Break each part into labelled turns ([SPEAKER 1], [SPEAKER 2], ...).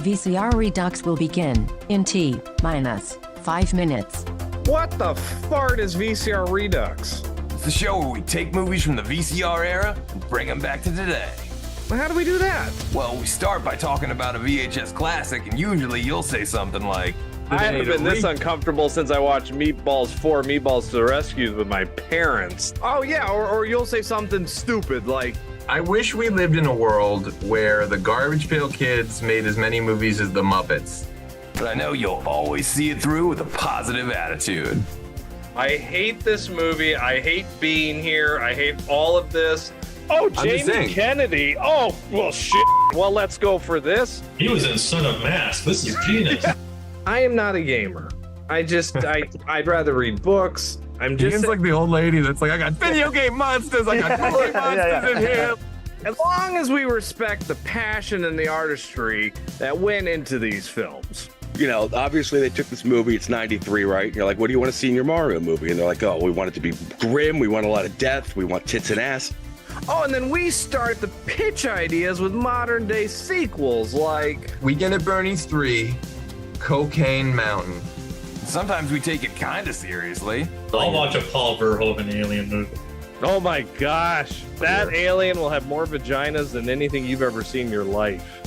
[SPEAKER 1] VCR Redux will begin in T-minus 5 minutes.
[SPEAKER 2] What the fart is VCR Redux?
[SPEAKER 3] It's the show where we take movies from the VCR era and bring them back to today.
[SPEAKER 2] Well, how do we do that?
[SPEAKER 3] Well, we start by talking about a VHS classic, and usually you'll say something like,
[SPEAKER 2] I haven't been this uncomfortable since I watched Meatballs 4, Meatballs to the Rescue with my parents. Oh yeah, or you'll say something stupid like,
[SPEAKER 4] I wish we lived in a world where the Garbage Pail Kids made as many movies as the Muppets.
[SPEAKER 3] but I know you'll always see it through with a positive attitude.
[SPEAKER 2] I hate this movie, I hate being here, I hate all of this. Oh, Jamie Kennedy. Oh, well, shit. Well, let's go for this.
[SPEAKER 5] He was in Son of Mask. This is genius.
[SPEAKER 2] I am not a gamer. I'd rather read books. I'm just
[SPEAKER 4] Ian's like the old lady that's like, I got video game monsters, I got toy monsters in here.
[SPEAKER 2] As long as we respect the passion and the artistry that went into these films.
[SPEAKER 6] You know, obviously they took this movie, it's 93, right? And you're like, what do you want to see in your Mario movie? And they're like, oh, we want it to be grim, we want a lot of death, we want tits and ass.
[SPEAKER 2] Oh, and then we start the pitch ideas with modern day sequels like
[SPEAKER 4] Weekend at Bernie's 3, Cocaine Mountain.
[SPEAKER 3] Sometimes we take it kind of seriously.
[SPEAKER 5] I'll watch a Paul Verhoeven alien movie.
[SPEAKER 2] Oh my gosh, that alien will have more vaginas than anything you've ever seen in your life.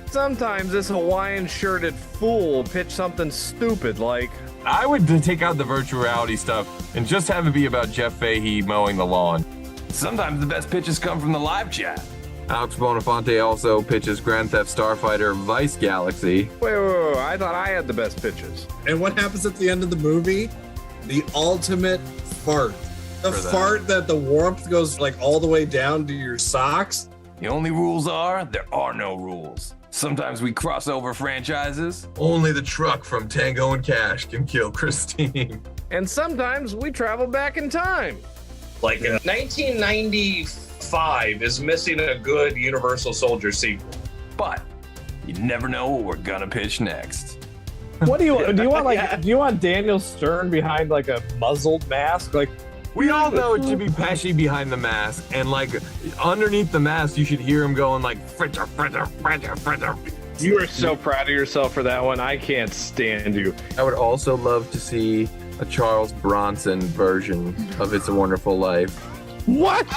[SPEAKER 2] Sometimes this Hawaiian shirted fool will pitch something stupid like,
[SPEAKER 4] I would take out the virtual reality stuff and just have it be about Jeff Fahey mowing the lawn.
[SPEAKER 3] Sometimes the best pitches come from the live chat.
[SPEAKER 4] Alex Bonafonte also pitches Grand Theft Starfighter Vice Galaxy.
[SPEAKER 2] wait, I thought I had the best pitches.
[SPEAKER 7] And what happens at the end of the movie? The ultimate fart. The fart that the warmth goes like all the way down to your socks.
[SPEAKER 3] The only rules are, there are no rules. Sometimes we cross over franchises.
[SPEAKER 4] Only the truck from Tango and Cash can kill Christine.
[SPEAKER 2] And sometimes we travel back in time.
[SPEAKER 8] Like 1995 is missing a good Universal Soldier sequel.
[SPEAKER 3] But you never know what we're gonna pitch next.
[SPEAKER 2] What do you want? Do you want Daniel Stern behind like a muzzled mask? Like,
[SPEAKER 4] We all know it should be Pesci behind the mask, and like underneath the mask, you should hear him going like fritter, fritter, fritter, fritter.
[SPEAKER 2] you are so proud of yourself for that one. I can't stand you.
[SPEAKER 4] I would also love to see a Charles Bronson version of It's a Wonderful Life.
[SPEAKER 2] What?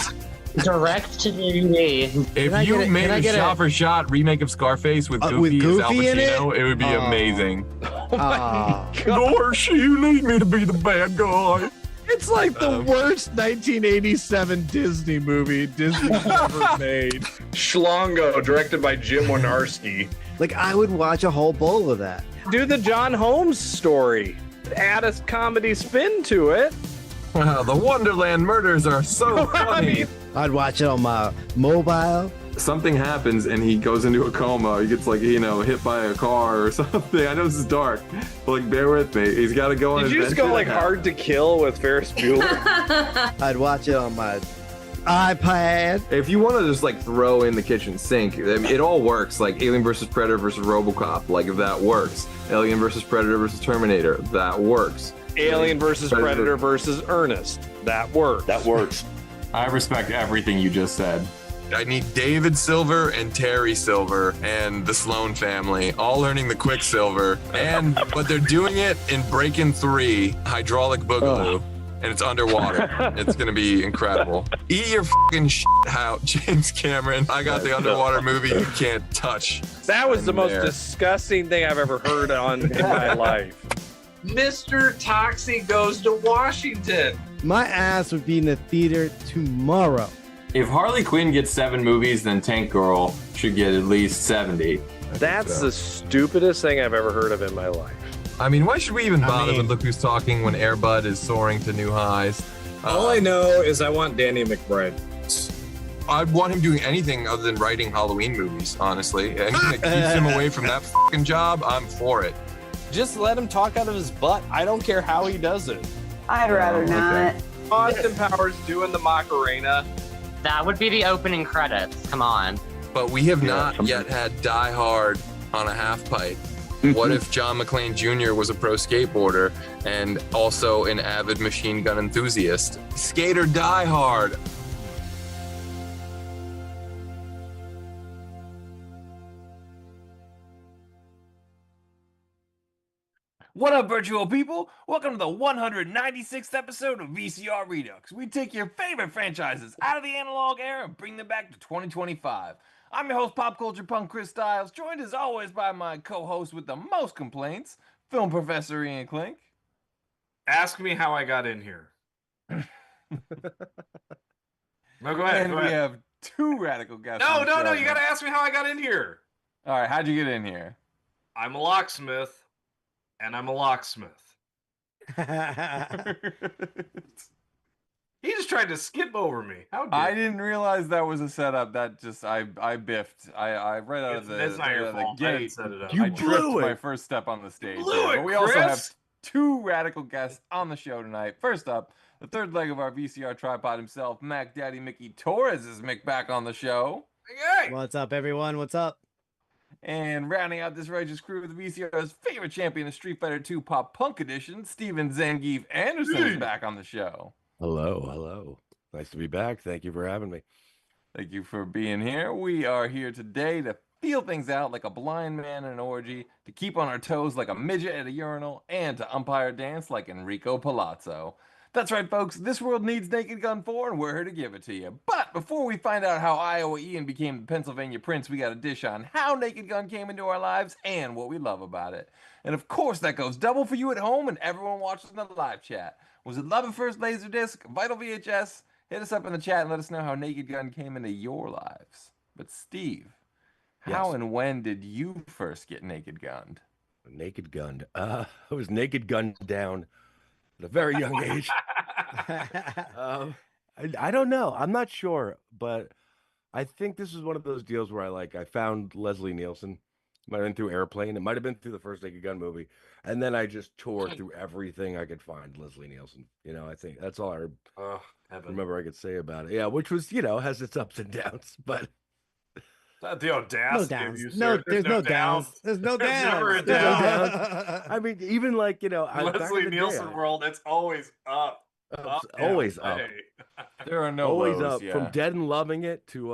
[SPEAKER 9] Direct to DVD.
[SPEAKER 4] If you made a shot-for-shot remake of Scarface with Goofy as Al Pacino, it would be amazing.
[SPEAKER 2] Oh my God.
[SPEAKER 4] Gosh, you need me to be the bad guy.
[SPEAKER 2] It's like the worst 1987 Disney movie Disney's ever made. Schlongo, directed by Jim Wynorski.
[SPEAKER 10] Like, I would watch a whole bowl of that.
[SPEAKER 2] Do the John Holmes story. Add a comedy spin to it.
[SPEAKER 4] Wow, the Wonderland murders are so funny.
[SPEAKER 10] I'd watch it on my mobile.
[SPEAKER 4] Something happens and he goes into a coma. He gets like, hit by a car or something. I know this is dark, but like, bear with me. He's got to go on.
[SPEAKER 2] Did you just go like Hard to Kill with Ferris Bueller?
[SPEAKER 10] I'd watch it on my iPad.
[SPEAKER 4] If you want to just like throw in the kitchen sink, I mean, it all works. Like Alien versus Predator versus RoboCop. Like if that works. Alien versus Predator versus Terminator. That works.
[SPEAKER 2] Alien versus Predator versus Ernest. That works.
[SPEAKER 6] That works.
[SPEAKER 4] I respect everything you just said. I need David Silver and Terry Silver and the Sloan family all learning the Quicksilver. But they're doing it in Breakin' 3 Hydraulic Boogaloo. And it's underwater. It's gonna be incredible. Eat your fucking shit out, James Cameron. I got the underwater movie you can't touch.
[SPEAKER 2] That was the most disgusting thing I've ever heard in my life.
[SPEAKER 8] Mr. Toxie goes to Washington.
[SPEAKER 10] My ass would be in the theater tomorrow.
[SPEAKER 4] If Harley Quinn gets 7 movies, then Tank Girl should get at least 70.
[SPEAKER 2] That's the stupidest thing I've ever heard of in my life.
[SPEAKER 4] I mean, why should we even bother with Look Who's Talking when Air Bud is soaring to new highs?
[SPEAKER 7] All I know is I want Danny McBride.
[SPEAKER 4] I'd want him doing anything other than writing Halloween movies, honestly. Anything that keeps him away from that fucking job, I'm for it.
[SPEAKER 2] Just let him talk out of his butt. I don't care how he does it.
[SPEAKER 11] I'd rather not.
[SPEAKER 2] Austin Powers doing the Macarena.
[SPEAKER 9] That would be the opening credits. Come on.
[SPEAKER 4] But we have not yet had Die Hard on a half pipe. What if John McClane Jr. was a pro skateboarder and also an avid machine gun enthusiast? Skater Die Hard.
[SPEAKER 3] What up, virtual people? Welcome to the 196th episode of VCR Redux. We take your favorite franchises out of the analog era and bring them back to 2025. I'm your host, pop culture punk Chris Stiles, joined as always by my co-host with the most complaints, film professor Ian Klink.
[SPEAKER 8] Ask me how I got in here. No, go ahead.
[SPEAKER 3] And we have two radical guests.
[SPEAKER 8] No,
[SPEAKER 3] on the show,
[SPEAKER 8] you got to ask me how I got in here.
[SPEAKER 3] All right, how'd you get in here?
[SPEAKER 8] I'm a locksmith, and I'm a locksmith. He just tried to skip over me. How dare
[SPEAKER 3] I didn't realize that was a setup. That just I biffed. I right out of the.
[SPEAKER 8] That's not your fault. I didn't set it up.
[SPEAKER 3] I tripped my first step on the stage. But we also have two radical guests on the show tonight. First up, the third leg of our VCR tripod himself, Mac Daddy Mickey Torres is Mick back on the show.
[SPEAKER 8] Hey.
[SPEAKER 10] What's up, everyone? What's up?
[SPEAKER 3] And rounding out this righteous crew, the VCR's favorite champion of Street Fighter II Pop Punk Edition, Steven Zangief Anderson is back on the show.
[SPEAKER 6] Hello. Nice to be back. Thank you for having me.
[SPEAKER 3] Thank you for being here. We are here today to feel things out like a blind man in an orgy, to keep on our toes like a midget at a urinal, and to umpire dance like Enrico Palazzo. That's right, folks. This world needs Naked Gun 4, and we're here to give it to you. But before we find out how Iowa Ian became the Pennsylvania Prince, we got a dish on how Naked Gun came into our lives and what we love about it. And of course, that goes double for you at home and everyone watching the live chat. Was it love at first Laserdisc, Vital VHS? Hit us up in the chat and let us know how Naked Gun came into your lives. But Steve, how and when did you first get Naked Gunned?
[SPEAKER 6] Naked Gunned. I was Naked Gunned down at a very young age. I don't know. I'm not sure, but I think this is one of those deals where I found Leslie Nielsen. Might have been through Airplane. It might have been through the first Naked Gun movie. And then I just tore through everything I could find Leslie Nielsen. I think that's all I remember I could say about it. Yeah, which was, has its ups and downs, but
[SPEAKER 8] Not the audacity.
[SPEAKER 10] No downs.
[SPEAKER 8] Of you,
[SPEAKER 10] No,
[SPEAKER 8] sir.
[SPEAKER 10] there's no downs. There's no
[SPEAKER 8] There's
[SPEAKER 10] downs.
[SPEAKER 8] never a
[SPEAKER 10] There's no
[SPEAKER 8] down.
[SPEAKER 10] downs.
[SPEAKER 6] I mean, even back in
[SPEAKER 8] Leslie
[SPEAKER 6] the
[SPEAKER 8] Nielsen
[SPEAKER 6] day,
[SPEAKER 8] world, it's always up. Up
[SPEAKER 6] always
[SPEAKER 8] and
[SPEAKER 6] up.
[SPEAKER 8] away.
[SPEAKER 3] There are no
[SPEAKER 6] always
[SPEAKER 3] lows,
[SPEAKER 6] up.
[SPEAKER 3] yeah.
[SPEAKER 6] From Dead and Loving It to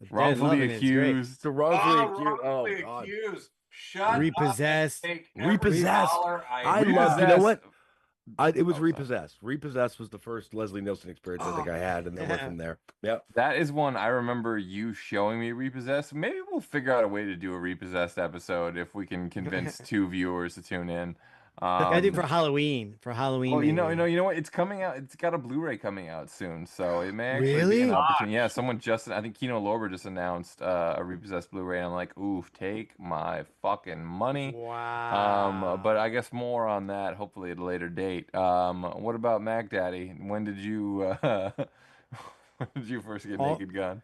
[SPEAKER 3] Wrongfully
[SPEAKER 10] Loving It's great.
[SPEAKER 3] accused.
[SPEAKER 6] to wrongfully accused.
[SPEAKER 8] Wrongfully
[SPEAKER 6] God.
[SPEAKER 8] accused. Shut
[SPEAKER 10] Repossessed.
[SPEAKER 8] up and take every
[SPEAKER 6] Repossessed.
[SPEAKER 8] dollar
[SPEAKER 6] I
[SPEAKER 8] get.
[SPEAKER 6] love. You know what? It was
[SPEAKER 3] Oh, sorry.
[SPEAKER 6] Repossessed. Repossessed was the first Leslie Nielsen experience I think I had, and then went from there. Yep.
[SPEAKER 3] That is one I remember you showing me Repossessed. Maybe we'll figure out a way to do a Repossessed episode if we can convince two viewers to tune in.
[SPEAKER 10] I did for Halloween. For Halloween.
[SPEAKER 3] Well, you
[SPEAKER 10] maybe.
[SPEAKER 3] know what? It's coming out. It's got a Blu-ray coming out soon, so it may actually be
[SPEAKER 10] Really?
[SPEAKER 3] an opportunity. Yeah, I think Kino Lorber just announced a Repossessed Blu-ray. And I'm like, oof, take my fucking money.
[SPEAKER 10] Wow.
[SPEAKER 3] But I guess more on that hopefully at a later date. What about Mac Daddy? When did you when did you first get Naked Gun?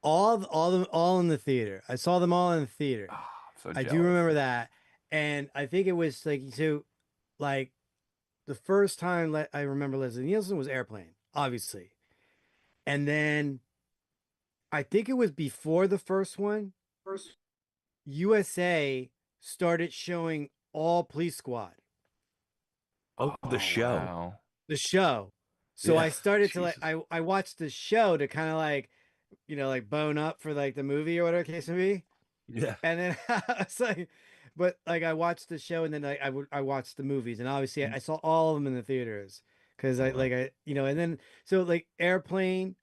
[SPEAKER 10] all in the theater. I saw them all in the theater.
[SPEAKER 3] Oh, I'm so
[SPEAKER 10] I do
[SPEAKER 3] jealous.
[SPEAKER 10] remember that. And I think it was the first time I remember Leslie Nielsen was Airplane, obviously. And then I think it was before the first one, USA started showing all Police Squad.
[SPEAKER 6] Oh, the show.
[SPEAKER 3] Wow.
[SPEAKER 10] The show. So
[SPEAKER 6] Yeah,
[SPEAKER 10] I started
[SPEAKER 6] Jesus.
[SPEAKER 10] to I watched the show to kind of bone up for the movie or whatever the case may be.
[SPEAKER 6] Yeah.
[SPEAKER 10] And then I was but I watched the show and then I watched the movies, and obviously I saw all of them in the theaters because and then so Airplane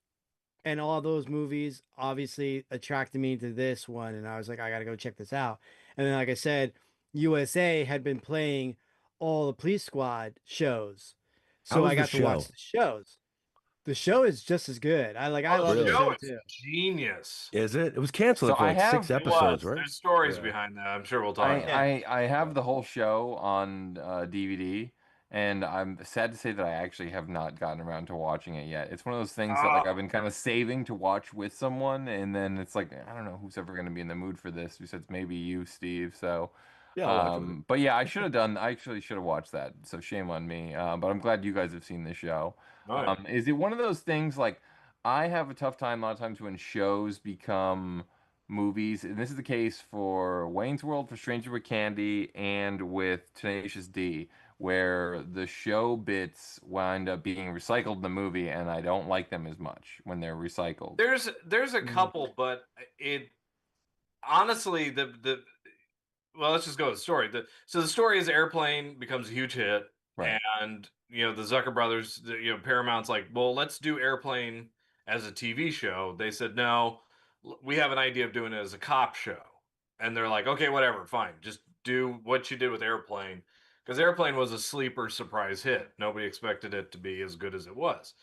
[SPEAKER 10] and all those movies obviously attracted me to this one, and I was like, I gotta go check this out. And then, like I said, USA had been playing all the Police Squad shows,
[SPEAKER 6] How
[SPEAKER 10] so
[SPEAKER 6] was
[SPEAKER 10] I
[SPEAKER 6] the
[SPEAKER 10] got to watch
[SPEAKER 6] show?
[SPEAKER 10] the shows. The show is just as good. I love
[SPEAKER 6] really?
[SPEAKER 10] the
[SPEAKER 8] Joe,
[SPEAKER 10] show
[SPEAKER 8] it's
[SPEAKER 10] too.
[SPEAKER 8] genius.
[SPEAKER 6] Is it? It was canceled
[SPEAKER 3] So
[SPEAKER 6] for
[SPEAKER 3] I have-
[SPEAKER 6] 6
[SPEAKER 8] It
[SPEAKER 6] episodes,
[SPEAKER 8] was.
[SPEAKER 6] right?
[SPEAKER 8] There's stories
[SPEAKER 6] Yeah.
[SPEAKER 8] behind that. I'm sure we'll talk about.
[SPEAKER 3] I have the whole show on DVD, and I'm sad to say that I actually have not gotten around to watching it yet. It's one of those things that I've been kind of saving to watch with someone, and then it's I don't know who's ever going to be in the mood for this. Besides maybe you, Steve. So.
[SPEAKER 6] Yeah. I'll watch it.
[SPEAKER 3] But yeah, I actually should have watched that. So shame on me. But I'm glad you guys have seen the show.
[SPEAKER 8] Right.
[SPEAKER 3] Is it one of those things I have a tough time a lot of times when shows become movies, and this is the case for Wayne's World, for Stranger with Candy, and with Tenacious D, where the show bits wind up being recycled in the movie, and I don't like them as much when they're recycled.
[SPEAKER 8] There's a couple, but it honestly the well, let's just go with the story. So the story is Airplane becomes a huge hit,
[SPEAKER 3] Right.
[SPEAKER 8] and the Zucker brothers, Paramount's like, well, let's do Airplane as a TV show. They said no, we have an idea of doing it as a cop show, and they're like, okay, whatever, fine, just do what you did with Airplane, because Airplane was a sleeper surprise hit. Nobody expected it to be as good as it was,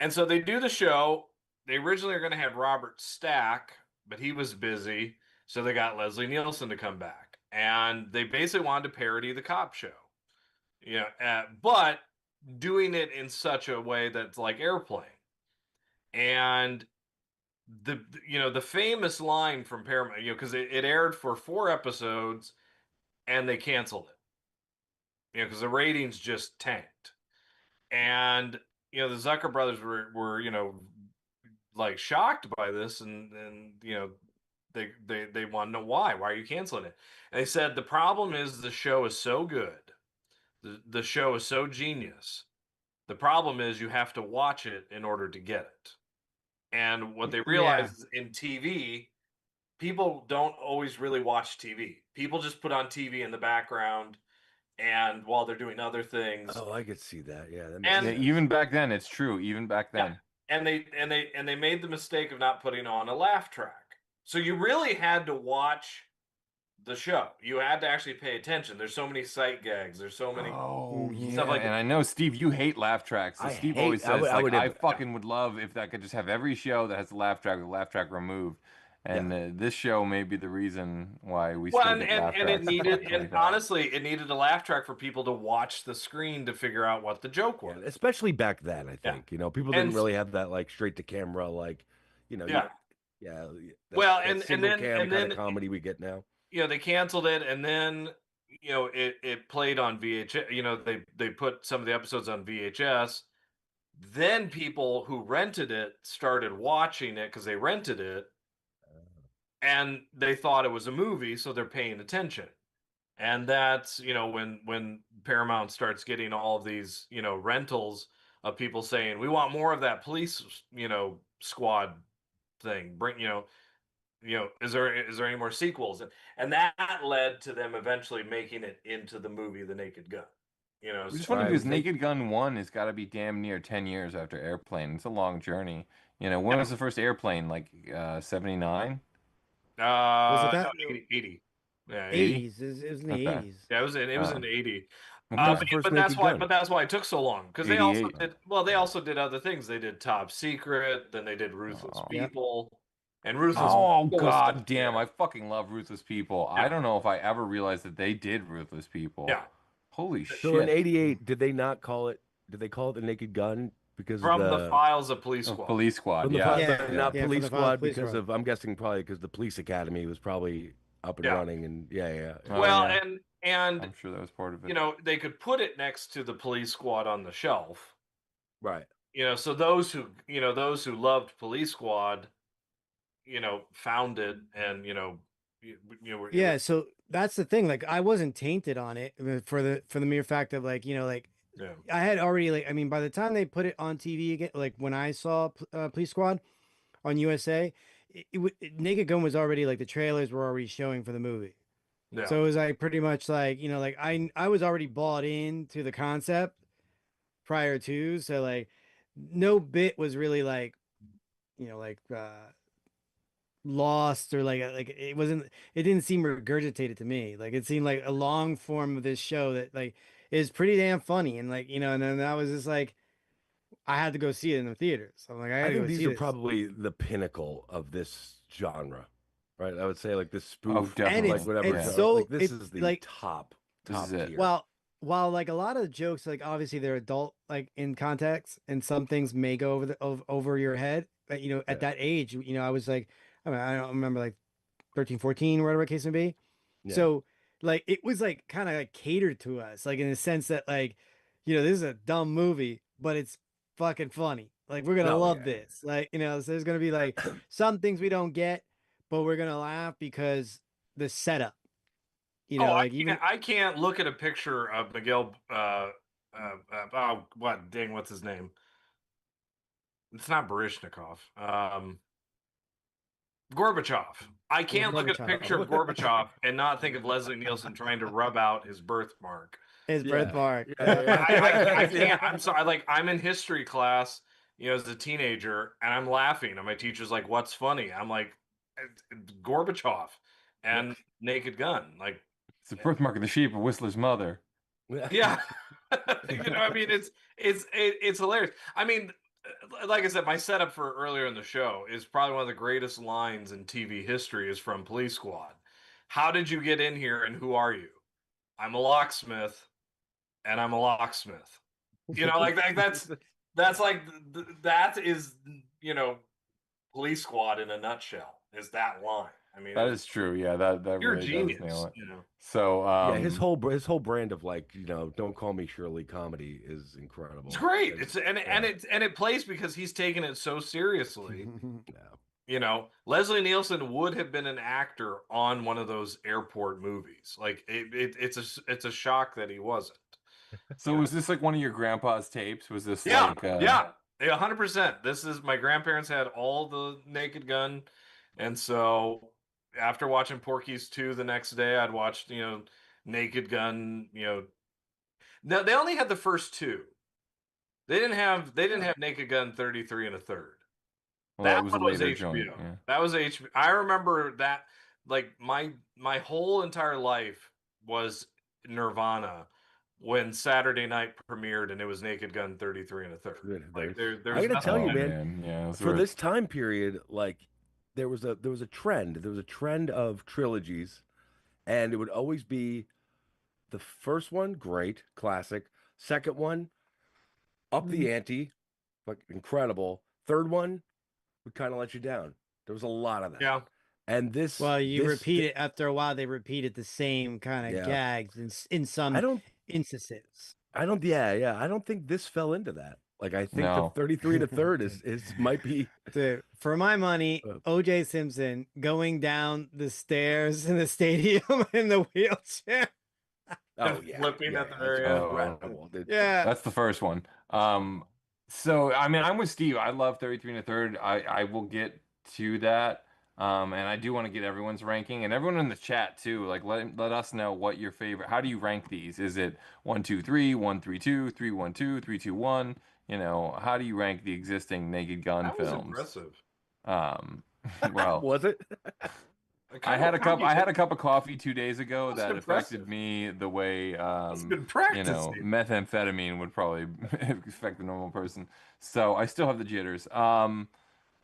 [SPEAKER 8] and so they do the show. They originally are going to have Robert Stack, but he was busy. So they got Leslie Nielsen to come back. And they basically wanted to parody the cop show. But doing it in such a way that's like Airplane. And the famous line from Paramount, because it aired for 4 episodes and they canceled it. Because the ratings just tanked. And the Zucker brothers were like shocked by this, and they want to know why are you canceling it. And they said the problem is the show is so good, the show is so genius, the problem is you have to watch it in order to get it. And what they realize is in TV, people don't always really watch TV. People just put on TV in the background and while they're doing other things.
[SPEAKER 6] Oh, I could see that. Yeah, that
[SPEAKER 3] Yeah, even back then, it's true. Even back then.
[SPEAKER 8] And they made the mistake of not putting on a laugh track. So you really had to watch the show. You had to actually pay attention. There's so many sight gags. There's so many stuff like that.
[SPEAKER 3] And I know, Steve, you hate laugh tracks. So Steve always says, I fucking would love if I could just have every show that has a laugh track with a laugh track removed. And this show may be the reason why we still get laugh tracks.
[SPEAKER 8] It needed, and honestly, it needed a laugh track for people to watch the screen to figure out what the joke was.
[SPEAKER 6] Yeah, especially back then, I think. People didn't really have that like straight to camera, like
[SPEAKER 8] Well,
[SPEAKER 6] and then kind of comedy we get now.
[SPEAKER 8] They canceled it, and then it played on VHS. They put some of the episodes on VHS. Then people who rented it started watching it because they rented it. And they thought it was a movie, so they're paying attention. And that's, when Paramount starts getting all of these, rentals of people saying, we want more of that police, squad thing. Bring, is there any more sequels? And that led to them eventually making it into the movie The Naked Gun.
[SPEAKER 3] Just funny because Naked Gun 1 has got to be damn near 10 years after Airplane. It's a long journey. When was the first Airplane? Like 79?
[SPEAKER 10] Was it that?
[SPEAKER 8] 80. Yeah,
[SPEAKER 10] 80s. It was in the 80s.
[SPEAKER 8] Yeah, it was in 80.
[SPEAKER 6] But
[SPEAKER 8] that's why it took so long, because they also did other things. They did Top Secret, then they did Ruthless People, and Ruthless.
[SPEAKER 3] Oh god damn! I fucking love Ruthless People. I don't know if I ever realized that they did Ruthless People.
[SPEAKER 8] Yeah.
[SPEAKER 3] Holy shit!
[SPEAKER 6] So in '88, did they not call it? Did they call it The Naked Gun? Because
[SPEAKER 8] from the files of Police Squad.
[SPEAKER 3] Police Squad,
[SPEAKER 6] not Police Squad because of, I'm guessing probably because the Police Academy was probably up and running, and
[SPEAKER 8] and
[SPEAKER 3] I'm sure that was part of it.
[SPEAKER 8] They could put it next to the Police Squad on the shelf,
[SPEAKER 6] right?
[SPEAKER 8] So those who loved Police Squad, found it, and
[SPEAKER 10] so that's the thing. Like, I wasn't tainted on it for the mere fact of I had already by the time they put it on TV again, like when I saw Police Squad on USA, Naked Gun was already the trailers were already showing for the movie.
[SPEAKER 8] Yeah.
[SPEAKER 10] So it was pretty much I was already bought into the concept prior to, so no bit was really lost or it didn't seem regurgitated to me. It seemed like a long form of this show that is pretty damn funny, and and then I was just I had to go see it in the theaters. I'm I
[SPEAKER 6] think these are probably the pinnacle of this genre, right? I would say this spoof,
[SPEAKER 10] and
[SPEAKER 6] whatever.
[SPEAKER 10] It's so
[SPEAKER 6] this is the top
[SPEAKER 3] tier.
[SPEAKER 10] While a lot of the jokes obviously they're adult in context, and some things may go over your head, but at that age, I was I don't remember 13, 14, whatever the case may be. Yeah. So it was kind of catered to us, in the sense that this is a dumb movie, but it's fucking funny. We're gonna love this. So there's gonna be some things we don't get, but we're gonna laugh because the setup.
[SPEAKER 8] I can't look at a picture of Miguel. What's his name? It's not Baryshnikov. Gorbachev. I can't look at a
[SPEAKER 10] Gorbachev.
[SPEAKER 8] picture of Gorbachev and not think of Leslie Nielsen trying to rub out his birthmark.
[SPEAKER 10] His birthmark.
[SPEAKER 8] I can't. I'm sorry. Like, I'm in history class, as a teenager, and I'm laughing, and my teacher's like, "What's funny?" I'm like, "Gorbachev and Naked Gun." Like,
[SPEAKER 3] It's the birthmark of the sheep of Whistler's mother.
[SPEAKER 8] yeah, I mean, it's hilarious. I mean, like I said, my setup for earlier in the show is probably one of the greatest lines in TV history is from Police Squad. How did you get in here, and who are you? I'm a locksmith, and I'm a locksmith. Like that's like that is Police Squad in a nutshell. Is that line? I mean,
[SPEAKER 3] That is true. Yeah, that
[SPEAKER 8] you're
[SPEAKER 3] really
[SPEAKER 8] a genius.
[SPEAKER 3] does nail it.
[SPEAKER 8] You know.
[SPEAKER 3] So
[SPEAKER 6] yeah, his whole brand of like don't call me Shirley comedy is incredible.
[SPEAKER 8] It's great. And it plays because he's taking it so seriously.
[SPEAKER 6] Yeah.
[SPEAKER 8] Leslie Nielsen would have been an actor on one of those airport movies. Like it's a shock that he wasn't.
[SPEAKER 3] So was this like one of your grandpa's tapes? Was this
[SPEAKER 8] Yeah,
[SPEAKER 3] like
[SPEAKER 8] yeah, 100%. This is my grandparents had all the Naked Gun, and so after watching Porky's 2 the next day, I'd watched Naked Gun. No, they only had the first 2. They didn't have Naked Gun 33 and a third.
[SPEAKER 3] Well,
[SPEAKER 8] That
[SPEAKER 3] that was a
[SPEAKER 8] one was
[SPEAKER 3] later
[SPEAKER 8] HBO.
[SPEAKER 3] joint, yeah.
[SPEAKER 8] That was HBO. I remember that. Like my whole entire life was Nirvana when Saturday Night premiered, and it was Naked Gun 33 and a third. Like there's
[SPEAKER 6] I gotta tell you,
[SPEAKER 8] nothing-
[SPEAKER 6] man.
[SPEAKER 3] Yeah,
[SPEAKER 6] For this time period, like there was a trend. There was a trend of trilogies, and it would always be the first one, great, classic. Second one, up the ante, like incredible. Third one would kind of let you down. There was a lot of that.
[SPEAKER 8] Yeah.
[SPEAKER 6] And this,
[SPEAKER 10] Well, you
[SPEAKER 6] this-
[SPEAKER 10] repeat it after a while. They repeated the same kind of
[SPEAKER 6] Yeah.
[SPEAKER 10] gags in some instances.
[SPEAKER 6] I don't think this fell into that. Like I think
[SPEAKER 3] No.
[SPEAKER 6] the 33 and a third is might be.
[SPEAKER 10] Dude, for my money, O.J. Simpson going down the stairs in the stadium in the wheelchair.
[SPEAKER 6] Oh yeah,
[SPEAKER 8] flipping at the very end.
[SPEAKER 10] Yeah,
[SPEAKER 3] that's the first one. So I mean, I'm with Steve. I love 33 and a third. I will get to that. And I do want to get everyone's ranking and everyone in the chat too. Like let us know what your favorite. How do you rank these? Is it 1, 2, 3, 1, 3, 2, 3, 1, 2, 3, 2, 1? How do you rank the existing Naked Gun
[SPEAKER 8] That was
[SPEAKER 3] films?
[SPEAKER 8] impressive.
[SPEAKER 3] Well,
[SPEAKER 6] was it?
[SPEAKER 3] I had a cup of coffee 2 days ago
[SPEAKER 8] That's
[SPEAKER 3] that
[SPEAKER 8] impressive.
[SPEAKER 3] affected me the way
[SPEAKER 8] good practice, Steve.
[SPEAKER 3] methamphetamine would probably affect the normal person. So I still have the jitters.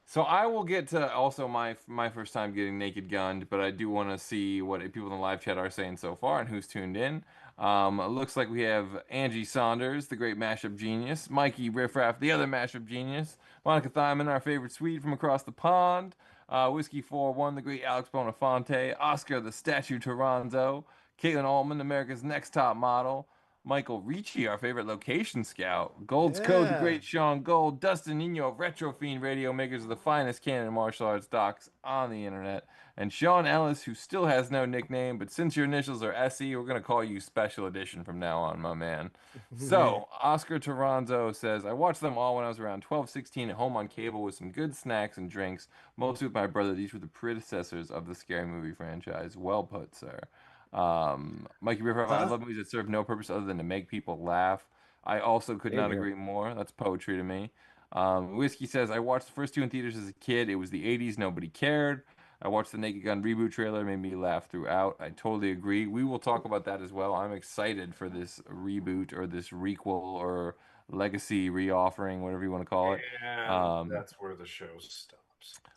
[SPEAKER 3] So I will get to also my first time getting Naked Gunned, but I do want to see what people in the live chat are saying so far and who's tuned in. It looks like we have Angie Saunders, the great mashup genius, Mikey Riffraff, the other mashup genius, Monica Thyman, our favorite Swede from across the pond, Whiskey 4-1, the great Alex Bonafonte, Oscar the Statue Toronzo, Caitlin Allman, America's Next Top Model, Michael Ricci, our favorite location scout, Gold's Code, the great Sean Gold, Dustin Nino of Retro Fiend Radio, makers of the finest canon martial arts docs on the internet, and Sean Ellis, who still has no nickname, but since your initials are SE, we're going to call you Special Edition from now on, my man. So, Oscar Toronzo says, I watched them all when I was around 12, 16 at home on cable with some good snacks and drinks, mostly with my brother. These were the predecessors of the Scary Movie franchise. Well put, sir. Mikey River, I love movies that serve no purpose other than to make people laugh. I also could not agree more. That's poetry to me. Whiskey says, I watched the first 2 in theaters as a kid. It was the 80s. Nobody cared. I watched the Naked Gun reboot trailer. It made me laugh throughout. I totally agree. We will talk about that as well. I'm excited for this reboot or this requel or legacy reoffering, whatever you want to call it.
[SPEAKER 8] And that's where the show stops.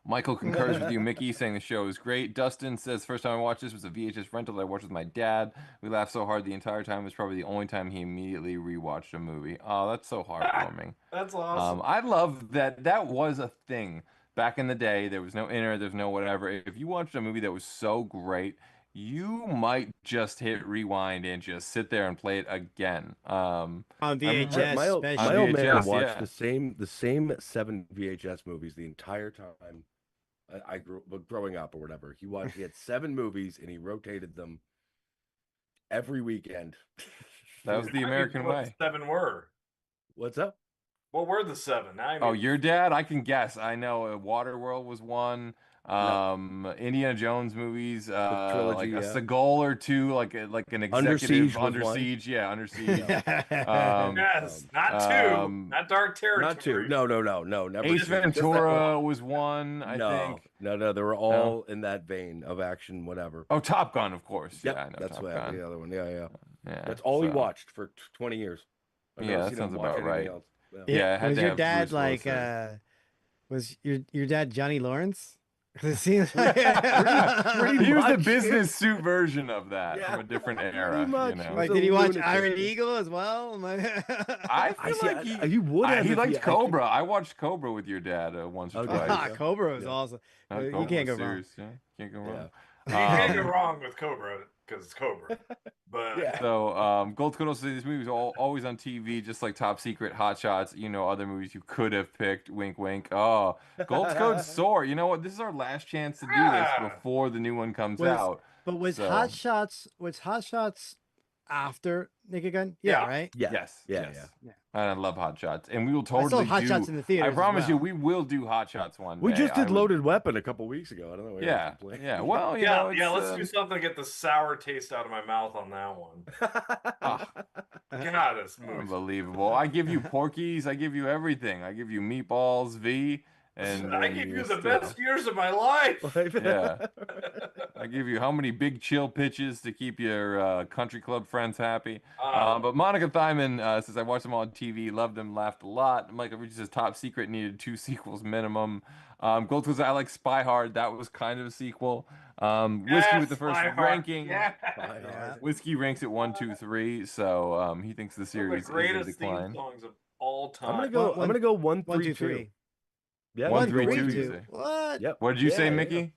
[SPEAKER 3] Michael concurs with you, Mickey, saying the show is great. Dustin says, first time I watched this was a VHS rental that I watched with my dad. We laughed so hard the entire time. It was probably the only time he immediately rewatched a movie. Oh, that's so heartwarming.
[SPEAKER 8] That's awesome.
[SPEAKER 3] I love that. That was a thing back in the day. There was no internet. There's no whatever. If you watched a movie that was so great, you might just hit rewind and just sit there and play it again.
[SPEAKER 10] On VHS,
[SPEAKER 6] my old
[SPEAKER 3] VHS,
[SPEAKER 6] man watched
[SPEAKER 3] yeah.
[SPEAKER 6] the same 7 VHS movies the entire time I grew growing up or whatever. He had 7 movies and he rotated them every weekend.
[SPEAKER 3] That was the American
[SPEAKER 8] What
[SPEAKER 3] way.
[SPEAKER 8] 7 were?
[SPEAKER 6] What's up?
[SPEAKER 8] What were the 7?
[SPEAKER 3] Oh, your dad? I can guess. I know Waterworld was one. Indiana Jones movies,
[SPEAKER 6] trilogy,
[SPEAKER 3] like a
[SPEAKER 6] yeah.
[SPEAKER 3] Seagal or two, like an
[SPEAKER 6] Under
[SPEAKER 3] executive
[SPEAKER 6] Siege was one.
[SPEAKER 3] Siege, yeah, Under Siege.
[SPEAKER 8] Yes, not two, not Dark Territory.
[SPEAKER 6] Not two. No, never.
[SPEAKER 3] Ace
[SPEAKER 6] two. Just that
[SPEAKER 3] Ventura
[SPEAKER 6] one.
[SPEAKER 3] was one, I think.
[SPEAKER 6] No, they were all in that vein of action, whatever.
[SPEAKER 3] Oh, Top Gun, of course.
[SPEAKER 6] Yep,
[SPEAKER 3] Yeah, I know
[SPEAKER 6] that's
[SPEAKER 3] Top
[SPEAKER 6] what
[SPEAKER 3] Gun.
[SPEAKER 6] the other one. Yeah.
[SPEAKER 3] Yeah,
[SPEAKER 6] That's all he
[SPEAKER 3] so-
[SPEAKER 6] watched for 20 years. I've
[SPEAKER 3] Yeah,
[SPEAKER 6] never
[SPEAKER 3] that
[SPEAKER 6] seen him
[SPEAKER 3] sounds
[SPEAKER 6] watch
[SPEAKER 3] about
[SPEAKER 6] anything
[SPEAKER 3] right.
[SPEAKER 6] else.
[SPEAKER 3] Yeah, it had
[SPEAKER 10] was
[SPEAKER 3] to
[SPEAKER 10] your
[SPEAKER 3] have
[SPEAKER 10] dad
[SPEAKER 3] Bruce Willis
[SPEAKER 10] like
[SPEAKER 3] in it.
[SPEAKER 10] was your dad Johnny Lawrence? 'Cause it seems like
[SPEAKER 6] Pretty
[SPEAKER 3] He was the
[SPEAKER 6] much.
[SPEAKER 3] business suit version of that
[SPEAKER 6] Yeah,
[SPEAKER 3] from a different
[SPEAKER 6] pretty
[SPEAKER 3] era.
[SPEAKER 6] much.
[SPEAKER 3] You know?
[SPEAKER 10] like,
[SPEAKER 6] a
[SPEAKER 10] did he watch
[SPEAKER 6] lunatic.
[SPEAKER 10] Iron Eagle as well?
[SPEAKER 3] I feel
[SPEAKER 6] see,
[SPEAKER 3] like
[SPEAKER 6] he would have.
[SPEAKER 3] he
[SPEAKER 6] if
[SPEAKER 3] liked
[SPEAKER 6] I
[SPEAKER 3] Cobra. I watched Cobra with your dad once or
[SPEAKER 6] Okay.
[SPEAKER 3] twice.
[SPEAKER 10] Ah, Cobra was
[SPEAKER 6] Yeah.
[SPEAKER 10] awesome. You
[SPEAKER 3] Cobra
[SPEAKER 10] can't go
[SPEAKER 3] was
[SPEAKER 10] wrong.
[SPEAKER 3] serious, yeah. Can't go wrong.
[SPEAKER 8] You can't go
[SPEAKER 3] Um,
[SPEAKER 8] wrong with Cobra because it's Cobra. But
[SPEAKER 6] Yeah.
[SPEAKER 3] So, Gold Kudos says this movie was always on TV, just like Top Secret, Hot Shots, other movies you could have picked. Wink, wink. Oh, Gold Code Soar. You know what? This is our last chance to do this before the new one comes out.
[SPEAKER 10] But was
[SPEAKER 3] So-
[SPEAKER 10] Hot Shots after Naked Gun? Yeah,
[SPEAKER 8] Yeah.
[SPEAKER 10] right?
[SPEAKER 3] Yes.
[SPEAKER 6] Yeah.
[SPEAKER 3] And I love Hot Shots, and we will
[SPEAKER 10] I saw
[SPEAKER 3] totally
[SPEAKER 10] Hot
[SPEAKER 3] do.
[SPEAKER 10] Shots in the theaters
[SPEAKER 3] I
[SPEAKER 10] as
[SPEAKER 3] promise you,
[SPEAKER 10] well.
[SPEAKER 3] we will do Hot Shots one
[SPEAKER 6] We
[SPEAKER 3] day.
[SPEAKER 6] just did
[SPEAKER 3] I would-
[SPEAKER 6] Loaded Weapon a couple weeks ago. I don't know.
[SPEAKER 3] Yeah, yeah. Well, you
[SPEAKER 8] yeah,
[SPEAKER 3] know,
[SPEAKER 8] yeah.
[SPEAKER 3] it's,
[SPEAKER 8] Let's do something to get the sour taste out of my mouth on that one.
[SPEAKER 3] ah,
[SPEAKER 8] God, this movie.
[SPEAKER 3] unbelievable. I give you Porkies. I give you everything. I give you Meatballs V. And
[SPEAKER 8] I
[SPEAKER 3] then
[SPEAKER 8] give you the
[SPEAKER 3] still-
[SPEAKER 8] best years of my life.
[SPEAKER 3] Yeah. I give you how many big chill pitches to keep your country club friends happy. But Monica Thyman says, I watched them all on TV, loved them, laughed a lot. Michael Ritchie says, Top Secret needed 2 sequels minimum. Gold says, I like Spy Hard. That was kind of a sequel. Whiskey with the first
[SPEAKER 8] Spy Hard.
[SPEAKER 3] ranking.
[SPEAKER 8] Yeah.
[SPEAKER 3] Whiskey ranks at 1, 2, 3. So he thinks the
[SPEAKER 8] One of
[SPEAKER 3] series
[SPEAKER 8] the
[SPEAKER 3] is in
[SPEAKER 8] greatest theme
[SPEAKER 3] decline.
[SPEAKER 8] songs of all time.
[SPEAKER 6] I'm gonna go 1, 3,
[SPEAKER 10] 1, 2,
[SPEAKER 6] 2.
[SPEAKER 10] 3.
[SPEAKER 6] Yeah,
[SPEAKER 3] 1, 3, 2.
[SPEAKER 10] 1, 3,
[SPEAKER 3] you
[SPEAKER 10] 2.
[SPEAKER 3] say.
[SPEAKER 10] What?
[SPEAKER 6] Yep.
[SPEAKER 3] What did you say,
[SPEAKER 6] Yeah,
[SPEAKER 3] Mickey?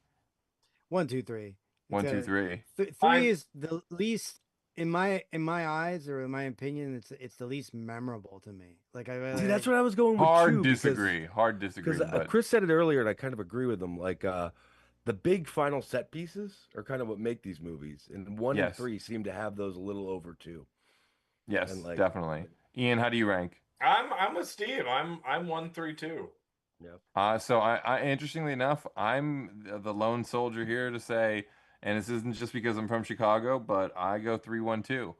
[SPEAKER 10] 1, 2, 3.
[SPEAKER 3] 1, 2, 3.
[SPEAKER 10] Three is the least in my eyes, or in my opinion, it's the least memorable to me. Like
[SPEAKER 6] See, that's what I was going with.
[SPEAKER 3] Hard
[SPEAKER 6] too,
[SPEAKER 3] disagree. Hard disagree.
[SPEAKER 6] Because
[SPEAKER 3] But
[SPEAKER 6] Chris said it earlier, and I kind of agree with him. Like the big final set pieces are kind of what make these movies, and 1 and
[SPEAKER 3] Yes.
[SPEAKER 6] 3 seem to have those a little over too.
[SPEAKER 3] yes,
[SPEAKER 6] and, like-
[SPEAKER 3] definitely. Ian, how do you rank?
[SPEAKER 8] I'm with Steve. I'm 1, 3, 2.
[SPEAKER 3] So I interestingly enough, I'm the lone soldier here to say, and this isn't just because I'm from Chicago, but I go 3-1-2.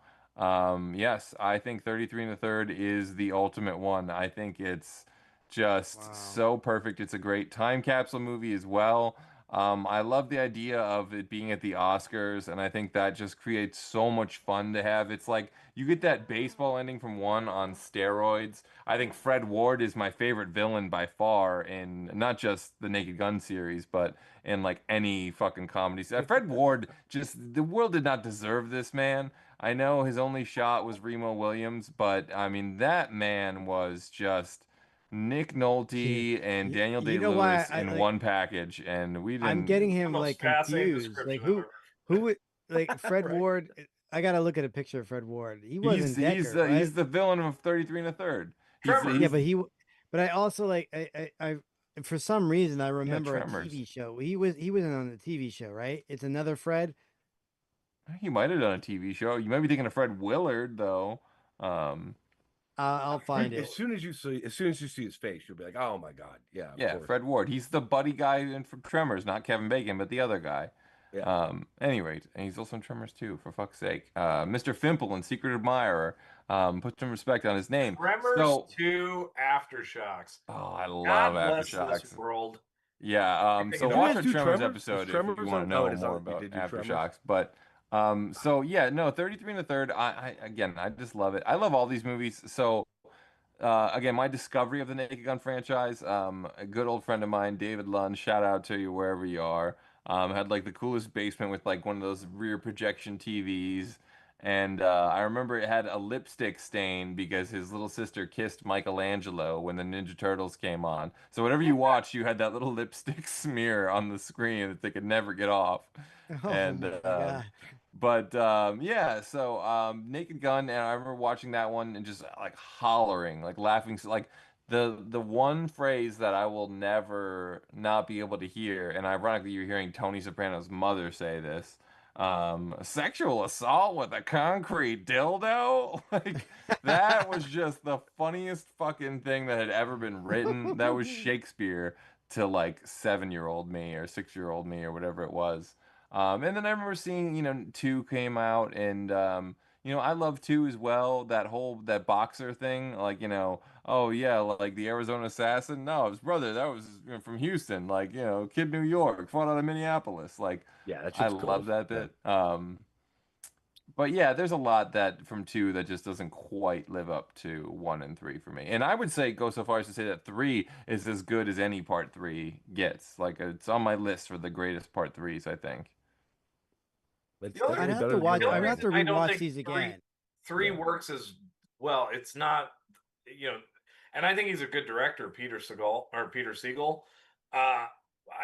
[SPEAKER 3] Yes, I think 33 and a third is the ultimate one. I think it's just so perfect. It's a great time capsule movie as well. I love the idea of it being at the Oscars, and I think that just creates so much fun to have. It's like you get that baseball ending from 1 on steroids. I think Fred Ward is my favorite villain by far in not just the Naked Gun series, but in like any fucking comedy. Fred Ward, just the world did not deserve this man. I know his only shot was Remo Williams, but I mean that man was just Nick Nolte and Daniel
[SPEAKER 10] you know why
[SPEAKER 3] Day-Lewis
[SPEAKER 10] I,
[SPEAKER 3] in
[SPEAKER 10] like-
[SPEAKER 3] one package, and we didn't.
[SPEAKER 10] I'm getting him
[SPEAKER 8] Most
[SPEAKER 10] like
[SPEAKER 8] fascinating
[SPEAKER 10] confused. Like
[SPEAKER 8] description
[SPEAKER 10] who would like Fred Ward? I gotta look at a picture of Fred Ward. He wasn't
[SPEAKER 3] he's
[SPEAKER 10] Decker, right?
[SPEAKER 3] he's the villain of 33 and a third.
[SPEAKER 8] Tremors.
[SPEAKER 10] Yeah, but I also like I for some reason I remember a
[SPEAKER 3] Tremors.
[SPEAKER 10] TV show. He wasn't on the TV show, right? It's another Fred.
[SPEAKER 3] He might have done a TV show. You might be thinking of Fred Willard, though.
[SPEAKER 10] I'll find
[SPEAKER 6] As
[SPEAKER 10] it.
[SPEAKER 6] soon as you see his face, you'll be like, "Oh my god, yeah." of
[SPEAKER 3] Yeah,
[SPEAKER 6] course.
[SPEAKER 3] Fred Ward. He's the buddy guy in from Tremors, not Kevin Bacon, but the other guy.
[SPEAKER 6] Yeah.
[SPEAKER 3] Any rate, and he's also in Tremors too, for fuck's sake. Mr. Fimple and Secret Admirer. Put some respect on his name.
[SPEAKER 8] Tremors
[SPEAKER 3] So,
[SPEAKER 8] 2 Aftershocks.
[SPEAKER 3] oh, I love
[SPEAKER 8] God bless
[SPEAKER 3] Aftershocks.
[SPEAKER 8] this world.
[SPEAKER 3] Yeah, so
[SPEAKER 6] Did you
[SPEAKER 3] watch
[SPEAKER 6] guys
[SPEAKER 3] our
[SPEAKER 6] do
[SPEAKER 3] Tremors
[SPEAKER 6] Tremors?
[SPEAKER 3] episode if
[SPEAKER 6] Tremors
[SPEAKER 3] you want
[SPEAKER 6] on-
[SPEAKER 3] to know
[SPEAKER 6] it is
[SPEAKER 3] more
[SPEAKER 6] on- you
[SPEAKER 3] about
[SPEAKER 6] did do Tremors?
[SPEAKER 3] Aftershocks. But so yeah, no, 33 and a third. I just love it. I love all these movies. So again, my discovery of the Naked Gun franchise, a good old friend of mine, David Lund, shout out to you wherever you are, had like the coolest basement with like one of those rear projection TVs. And I remember it had a lipstick stain because his little sister kissed Michelangelo when the Ninja Turtles came on. So whatever you watched, you had that little lipstick smear on the screen that they could never get off.
[SPEAKER 10] Oh
[SPEAKER 3] And
[SPEAKER 10] my God.
[SPEAKER 3] but yeah, so Naked Gun, and I remember watching that one and just like hollering, like laughing, like the one phrase that I will never not be able to hear, and ironically, you're hearing Tony Soprano's mother say this. Sexual assault with a concrete dildo? Like that was just the funniest fucking thing that had ever been written. That was Shakespeare. to like 7-year-old me or 6-year-old me or whatever it was. And then I remember seeing, 2 came out, and I love 2 as well. That boxer thing, like, oh yeah, like the Arizona Assassin. No, his brother, that was from Houston, like, kid New York, fought out of Minneapolis. Like,
[SPEAKER 6] Yeah, that
[SPEAKER 3] I
[SPEAKER 6] shit's cool.
[SPEAKER 3] love that
[SPEAKER 6] Yeah.
[SPEAKER 3] bit. But yeah, there's a lot that from 2 that just doesn't quite live up to 1 and 3 for me. And I would go so far as to say that 3 is as good as any part 3 gets. Like, it's on my list for the greatest part 3s, I think.
[SPEAKER 6] It's
[SPEAKER 8] The only-
[SPEAKER 10] I'd
[SPEAKER 6] definitely
[SPEAKER 10] have
[SPEAKER 6] better
[SPEAKER 10] to
[SPEAKER 6] than
[SPEAKER 10] watch.
[SPEAKER 6] the
[SPEAKER 8] The
[SPEAKER 10] I'd
[SPEAKER 8] only
[SPEAKER 10] have
[SPEAKER 6] other
[SPEAKER 10] to
[SPEAKER 8] reason I don't
[SPEAKER 10] rewatch
[SPEAKER 8] think
[SPEAKER 10] these again.
[SPEAKER 8] three
[SPEAKER 6] Yeah.
[SPEAKER 8] works as well. It's not, and I think he's a good director, Peter Siegel. I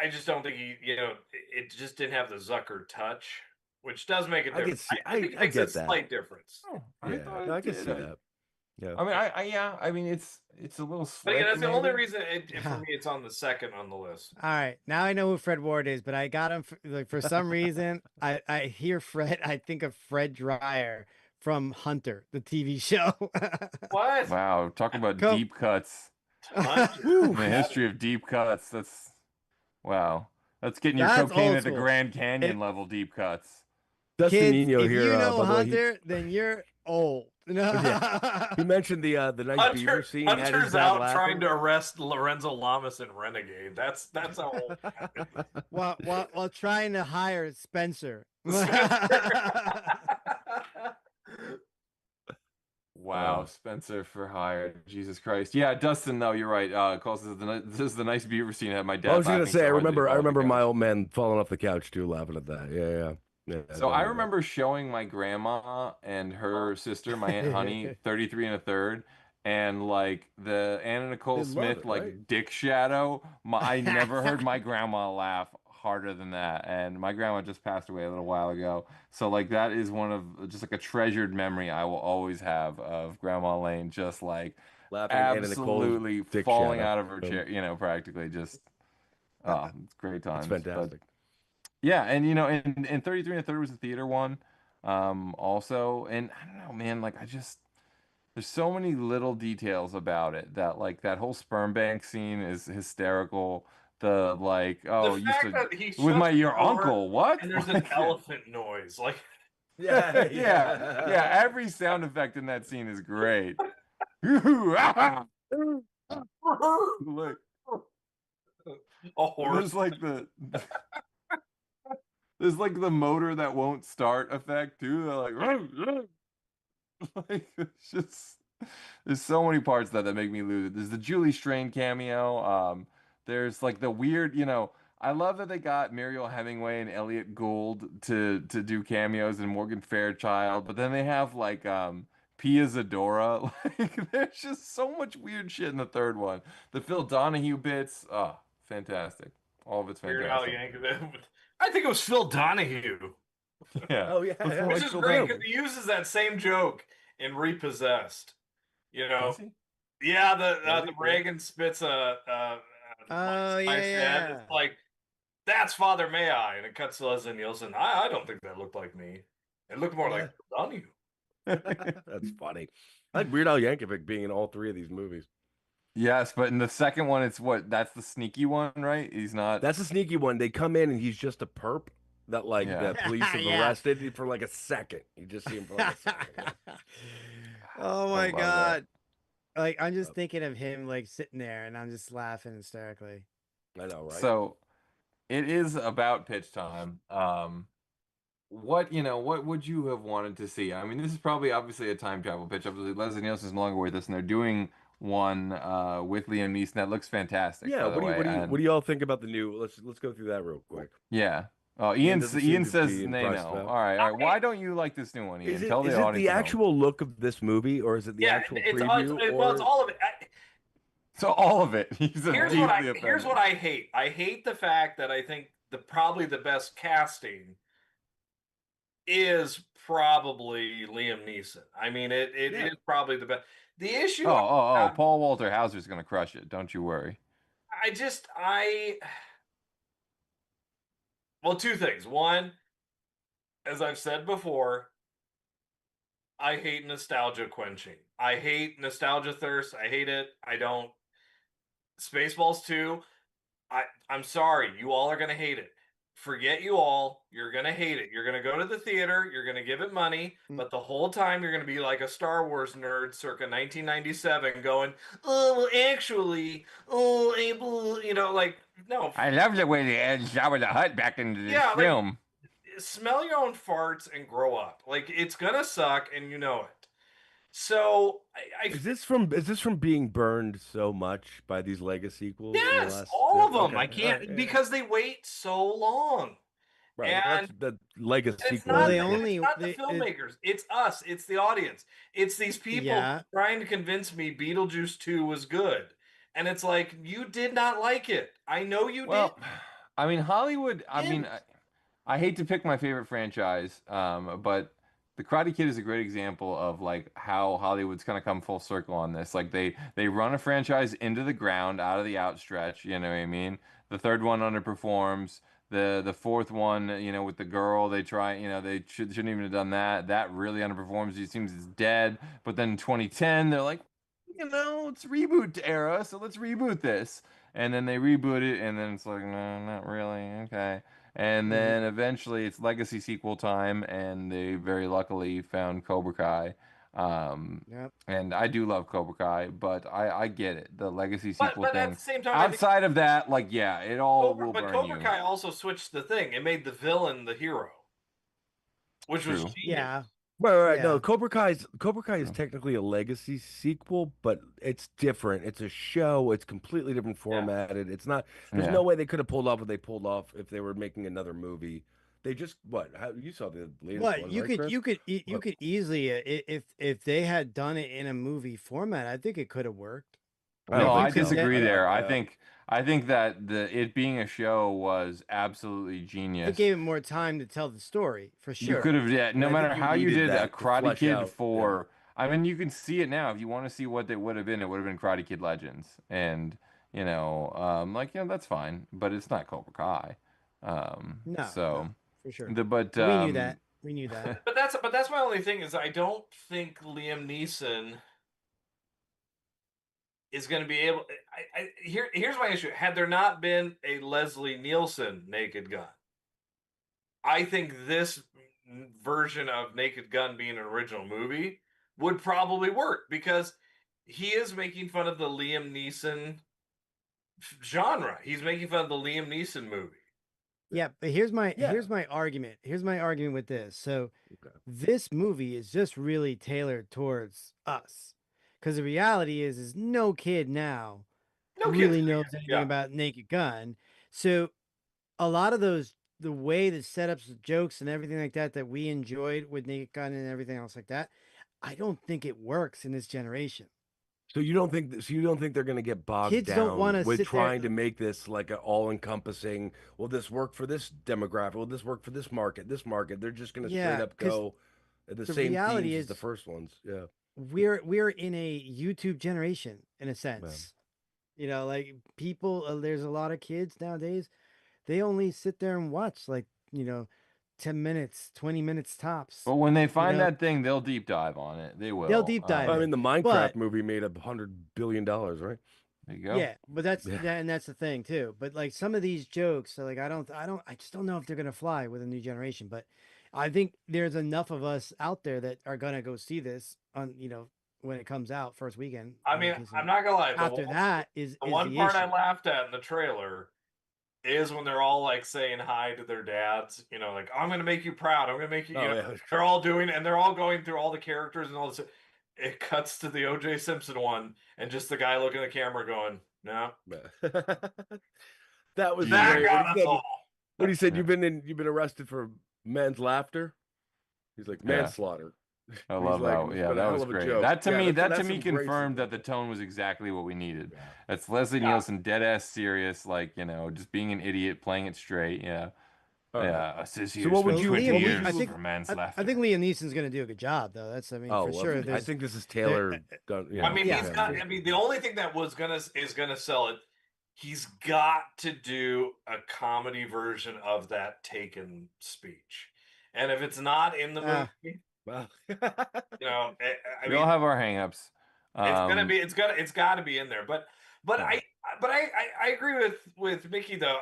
[SPEAKER 8] just don't think it just didn't have the Zucker touch, which does make a
[SPEAKER 6] I
[SPEAKER 8] difference.
[SPEAKER 6] get,
[SPEAKER 8] I think it
[SPEAKER 6] I
[SPEAKER 8] makes a
[SPEAKER 6] get that.
[SPEAKER 8] slight difference.
[SPEAKER 3] Oh, I
[SPEAKER 6] Yeah,
[SPEAKER 3] thought
[SPEAKER 6] no, I
[SPEAKER 3] it
[SPEAKER 6] can
[SPEAKER 3] did.
[SPEAKER 6] see that. Yeah.
[SPEAKER 3] I mean, yeah. I mean, it's a little
[SPEAKER 8] But
[SPEAKER 3] slick.
[SPEAKER 8] again, that's the only
[SPEAKER 3] maybe.
[SPEAKER 8] reason for me it's on the second on the list.
[SPEAKER 10] All right, now I know who Fred Ward is, but I got him for some reason. I hear Fred. I think of Fred Dreyer from Hunter, the TV show.
[SPEAKER 8] What?
[SPEAKER 3] Wow, talk about
[SPEAKER 10] Go.
[SPEAKER 3] deep cuts.
[SPEAKER 8] Hunter.
[SPEAKER 3] The history of deep cuts. Wow. That's getting your
[SPEAKER 10] That's
[SPEAKER 3] cocaine
[SPEAKER 10] old
[SPEAKER 3] at the
[SPEAKER 10] school.
[SPEAKER 3] Grand Canyon level deep cuts.
[SPEAKER 6] Dustin
[SPEAKER 10] Kids,
[SPEAKER 6] Nino
[SPEAKER 10] if
[SPEAKER 6] here,
[SPEAKER 10] you know
[SPEAKER 6] by the way,
[SPEAKER 10] Hunter, then you're old.
[SPEAKER 6] he mentioned the nice beaver scene. Had his
[SPEAKER 8] Hunter's
[SPEAKER 6] dad
[SPEAKER 8] out
[SPEAKER 6] laughing.
[SPEAKER 8] trying to arrest Lorenzo Lamas in Renegade. That's how old.
[SPEAKER 10] while trying to hire Spencer.
[SPEAKER 3] Wow, Spencer for hire. Jesus Christ. Yeah, Dustin, no, you're right. Calls this is the nice beaver scene. Had my dad.
[SPEAKER 6] I was gonna
[SPEAKER 3] laughing
[SPEAKER 6] say,
[SPEAKER 3] so
[SPEAKER 6] I
[SPEAKER 3] hard that he
[SPEAKER 6] remember
[SPEAKER 3] fell off the
[SPEAKER 6] my
[SPEAKER 3] couch.
[SPEAKER 6] old man falling off the couch too, laughing at that. Yeah.
[SPEAKER 3] So I remember showing my grandma and her sister, my Aunt Honey, 33 and a third, and like the Anna Nicole
[SPEAKER 6] They love
[SPEAKER 3] Smith,
[SPEAKER 6] it,
[SPEAKER 3] like
[SPEAKER 6] right?
[SPEAKER 3] Dick Shadow. I never heard my grandma laugh harder than that. And my grandma just passed away a little while ago. So like that is one of just like a treasured memory I will always have of Grandma Lane, just like
[SPEAKER 6] laughing at Anna Nicole's
[SPEAKER 3] absolutely
[SPEAKER 6] Dick
[SPEAKER 3] falling
[SPEAKER 6] Shadow.
[SPEAKER 3] out of her chair, practically just it's great times.
[SPEAKER 6] It's
[SPEAKER 3] But
[SPEAKER 6] fantastic.
[SPEAKER 3] yeah, and and 33 and a third was a theater one. Also, and I don't know, man, like there's so many little details about it that like that whole sperm bank scene is hysterical. The like, oh,
[SPEAKER 8] The
[SPEAKER 3] used
[SPEAKER 8] fact
[SPEAKER 3] to
[SPEAKER 8] that he
[SPEAKER 3] with
[SPEAKER 8] shuts
[SPEAKER 3] your
[SPEAKER 8] the door
[SPEAKER 3] uncle, what?
[SPEAKER 8] and there's an
[SPEAKER 3] Like,
[SPEAKER 8] elephant noise, like
[SPEAKER 3] yeah, every sound effect in that scene is great. Like,
[SPEAKER 8] a horse.
[SPEAKER 3] There's like the motor that won't start effect too. They're like, like it's just there's so many parts that make me lose it. There's the Julie Strain cameo. There's like the weird, I love that they got Muriel Hemingway and Elliot Gould to do cameos and Morgan Fairchild, but then they have like Pia Zadora. Like there's just so much weird shit in the third one. The Phil Donahue bits, fantastic. All of it's
[SPEAKER 8] Weird Al
[SPEAKER 3] fantastic.
[SPEAKER 8] Yankovic. I think it was Phil Donahue.
[SPEAKER 3] Yeah.
[SPEAKER 6] Oh yeah,
[SPEAKER 3] What's wrong
[SPEAKER 8] Which
[SPEAKER 3] with
[SPEAKER 8] is
[SPEAKER 3] Phil
[SPEAKER 8] great
[SPEAKER 3] Donahue?
[SPEAKER 8] because he uses that same joke in Repossessed.
[SPEAKER 3] Does he?
[SPEAKER 8] Yeah, the Reagan spits a
[SPEAKER 10] Oh,
[SPEAKER 8] Mike's head.
[SPEAKER 10] yeah.
[SPEAKER 8] It's like that's Father May I, and it cuts to Leslie Nielsen. I don't think that looked like me. It looked more like Phil Donahue.
[SPEAKER 6] That's funny. I like Weird Al Yankovic being in all 3 of these movies.
[SPEAKER 3] Yes, but in the second one, it's that's the sneaky one, right? He's not.
[SPEAKER 6] That's a sneaky one. They come in and he's just a perp that like
[SPEAKER 3] Yeah.
[SPEAKER 6] the police have
[SPEAKER 10] Yeah.
[SPEAKER 6] arrested for like a second. You just see him for like a second.
[SPEAKER 10] Oh
[SPEAKER 3] I
[SPEAKER 10] my
[SPEAKER 3] love
[SPEAKER 10] god. Like I'm just thinking of him like sitting there and I'm just laughing hysterically.
[SPEAKER 6] I know, right?
[SPEAKER 3] So it is about pitch time. What would you have wanted to see? I mean, this is probably obviously a time travel pitch. Obviously, Leslie Nielsen is no longer with us, and they're doing one with Liam Neeson that looks fantastic.
[SPEAKER 6] Yeah.
[SPEAKER 3] by the way.
[SPEAKER 6] What do y'all think about the new? Let's go through that real quick.
[SPEAKER 3] Yeah. Oh,
[SPEAKER 6] Ian
[SPEAKER 3] Ian
[SPEAKER 6] doesn't seem to
[SPEAKER 3] says
[SPEAKER 6] be
[SPEAKER 3] they
[SPEAKER 6] impressed
[SPEAKER 3] know.
[SPEAKER 6] about it.
[SPEAKER 3] All right. Why don't you like this new one, Ian?
[SPEAKER 6] Is it,
[SPEAKER 3] Tell the
[SPEAKER 6] is it
[SPEAKER 3] audience.
[SPEAKER 6] the
[SPEAKER 3] at home.
[SPEAKER 6] actual look of this movie, or is it the actual preview?
[SPEAKER 8] It's all of it.
[SPEAKER 3] So all of it. Here's
[SPEAKER 8] Here's what I hate. I hate the fact that I think probably the best casting is probably Liam Neeson. I mean, it is probably the best. The issue.
[SPEAKER 3] Paul Walter Hauser's gonna crush it. Don't you worry.
[SPEAKER 8] Well, 2 things. One, as I've said before, I hate nostalgia quenching. I hate nostalgia thirst. I hate it. I don't. Spaceballs 2. I'm sorry, you all are gonna hate it. Forget you all. You're gonna hate it. You're gonna go to the theater. You're gonna give it money, but the whole time you're gonna be like a Star Wars nerd, circa 1997, going, "Oh, well, actually, oh, Abel," like no.
[SPEAKER 3] I love the way they added Jabba the Hutt back into this
[SPEAKER 8] Yeah, like
[SPEAKER 3] film.
[SPEAKER 8] smell your own farts and grow up. Like it's gonna suck, and you know it. So
[SPEAKER 6] Is this from being burned so much by these Lego sequels in the
[SPEAKER 8] yes,
[SPEAKER 6] last?
[SPEAKER 8] all of them.
[SPEAKER 6] Okay,
[SPEAKER 8] I
[SPEAKER 6] all
[SPEAKER 8] can't
[SPEAKER 6] right, yeah.
[SPEAKER 8] because they wait so long.
[SPEAKER 6] Right, well,
[SPEAKER 8] And
[SPEAKER 6] that's the Lego
[SPEAKER 8] it's
[SPEAKER 6] sequel.
[SPEAKER 8] not,
[SPEAKER 10] they
[SPEAKER 8] it's
[SPEAKER 10] only
[SPEAKER 8] not the
[SPEAKER 10] they,
[SPEAKER 8] filmmakers. It's us. It's the audience. It's these people
[SPEAKER 10] Yeah.
[SPEAKER 8] trying to convince me Beetlejuice 2 was good. And it's like, you did not like it. I know you
[SPEAKER 3] Well,
[SPEAKER 8] did.
[SPEAKER 3] I mean, Hollywood. I mean,
[SPEAKER 8] Didn't.
[SPEAKER 3] I hate to pick my favorite franchise, but The Karate Kid is a great example of like how Hollywood's kind of come full circle on this. Like they run a franchise into the ground out of the outstretch. You know what I mean? The third one underperforms. The fourth one, with the girl, they try. They shouldn't even have done that. That really underperforms. It seems it's dead. But then in 2010, they're like, it's reboot era, so let's reboot this. And then they reboot it, and then it's like, no, not really. Okay. And then eventually it's legacy sequel time, and they very luckily found Cobra Kai.
[SPEAKER 10] Yep.
[SPEAKER 3] And I do love Cobra Kai, but I get it. The legacy
[SPEAKER 8] But
[SPEAKER 3] sequel
[SPEAKER 8] at
[SPEAKER 3] thing.
[SPEAKER 8] the same time, I think
[SPEAKER 3] Outside of that, like, yeah, it all will burn
[SPEAKER 8] Cobra
[SPEAKER 3] you.
[SPEAKER 8] Kai also switched the thing. It made the villain the hero, which was
[SPEAKER 3] True.
[SPEAKER 8] genius.
[SPEAKER 10] Yeah.
[SPEAKER 6] Right.
[SPEAKER 10] Yeah.
[SPEAKER 6] No, Cobra Kai is technically a legacy sequel, but it's different. It's a show. It's completely different formatted. It's not. There's no way they could have pulled off what they pulled off if they were making another movie. They just How you saw the latest
[SPEAKER 10] But
[SPEAKER 6] one,
[SPEAKER 10] you
[SPEAKER 6] right,
[SPEAKER 10] could
[SPEAKER 6] Chris?
[SPEAKER 10] you could easily if they had done it in a movie format, I think it could have worked.
[SPEAKER 3] No, I
[SPEAKER 10] you could
[SPEAKER 3] disagree
[SPEAKER 10] de-
[SPEAKER 3] there. I think that it being a show was absolutely
[SPEAKER 10] It
[SPEAKER 3] genius.
[SPEAKER 10] gave it more time to tell the story for sure.
[SPEAKER 3] You could have, no
[SPEAKER 6] And I
[SPEAKER 3] matter
[SPEAKER 6] think you
[SPEAKER 3] how you
[SPEAKER 6] needed
[SPEAKER 3] did a
[SPEAKER 6] that to
[SPEAKER 3] Karate
[SPEAKER 6] flesh
[SPEAKER 3] Kid
[SPEAKER 6] out,
[SPEAKER 3] 4. I mean, you can see it now. If you want to see what it would have been Karate Kid Legends, and that's fine, but it's not Cobra Kai.
[SPEAKER 10] No, for sure.
[SPEAKER 3] But
[SPEAKER 10] we knew that. We knew that.
[SPEAKER 8] But that's my only thing is I don't think Liam Neeson is going to be able. Here's my issue. Had there not been a Leslie Nielsen Naked Gun, I think this version of Naked Gun being an original movie would probably work because he is making fun of the Liam Neeson genre. He's making fun of the Liam Neeson movie.
[SPEAKER 10] Yeah, but here's my argument. Here's my argument with this. So this movie is just really tailored towards us. Because the reality is no kid now really knows anything about Naked Gun. So a lot of the way the setups, the jokes, and everything like that we enjoyed with Naked Gun and everything else like that, I don't think it works in this generation.
[SPEAKER 6] So you don't think they're going to get bogged
[SPEAKER 10] Kids
[SPEAKER 6] down
[SPEAKER 10] don't wanna
[SPEAKER 6] with
[SPEAKER 10] sit
[SPEAKER 6] trying
[SPEAKER 10] there-
[SPEAKER 6] to make this like an all-encompassing? Will this work for this demographic? Will this work for this market? This market? They're just going to straight up
[SPEAKER 10] 'cause
[SPEAKER 6] go the
[SPEAKER 10] the
[SPEAKER 6] same
[SPEAKER 10] reality
[SPEAKER 6] themes as the
[SPEAKER 10] is
[SPEAKER 6] first ones. Yeah.
[SPEAKER 10] We're in a YouTube generation in a sense. Like people, there's a lot of kids nowadays. They only sit there and watch 10 minutes, 20 minutes tops.
[SPEAKER 3] But when they find that thing, they'll deep dive on it. They will.
[SPEAKER 10] They'll deep dive.
[SPEAKER 6] I mean, the Minecraft
[SPEAKER 10] but,
[SPEAKER 6] movie made $100 billion, right?
[SPEAKER 3] There you go.
[SPEAKER 10] Yeah, but that's the thing too. But like some of these jokes, I just don't know if they're gonna fly with a new generation. But I think there's enough of us out there that are gonna go see this on when it comes out first weekend.
[SPEAKER 8] I mean, I'm not gonna lie.
[SPEAKER 10] After that is
[SPEAKER 8] the
[SPEAKER 10] is
[SPEAKER 8] one
[SPEAKER 10] the
[SPEAKER 8] part I
[SPEAKER 10] issue.
[SPEAKER 8] laughed at in the trailer is when they're all like saying hi to their dads. Like I'm gonna make you proud. I'm gonna make you. They're all doing, and they're all going through all the characters and all this. It cuts to the O.J. Simpson one, and just the guy looking at the camera going, "No."
[SPEAKER 6] That was
[SPEAKER 8] that
[SPEAKER 6] great.
[SPEAKER 8] got us all.
[SPEAKER 6] What he said, you've been arrested for man's laughter. He's like manslaughter.
[SPEAKER 3] I love that. Yeah, that was great. That to me confirmed that the tone was exactly what we needed. That's Leslie Nielsen, dead ass serious, just being an idiot, playing it straight. Yeah. Yeah.
[SPEAKER 6] So what would you?
[SPEAKER 10] I think Liam Neeson's going to do a good job, though. That's for sure.
[SPEAKER 6] I think this is Taylor.
[SPEAKER 8] I mean, he's got. I mean, the only thing that is gonna sell it. He's got to do a comedy version of that Taken speech, and if it's not in the movie,
[SPEAKER 6] well,
[SPEAKER 3] we all have our hangups.
[SPEAKER 8] It's got to be in there. But But
[SPEAKER 6] Yeah.
[SPEAKER 8] I agree with Mickey though.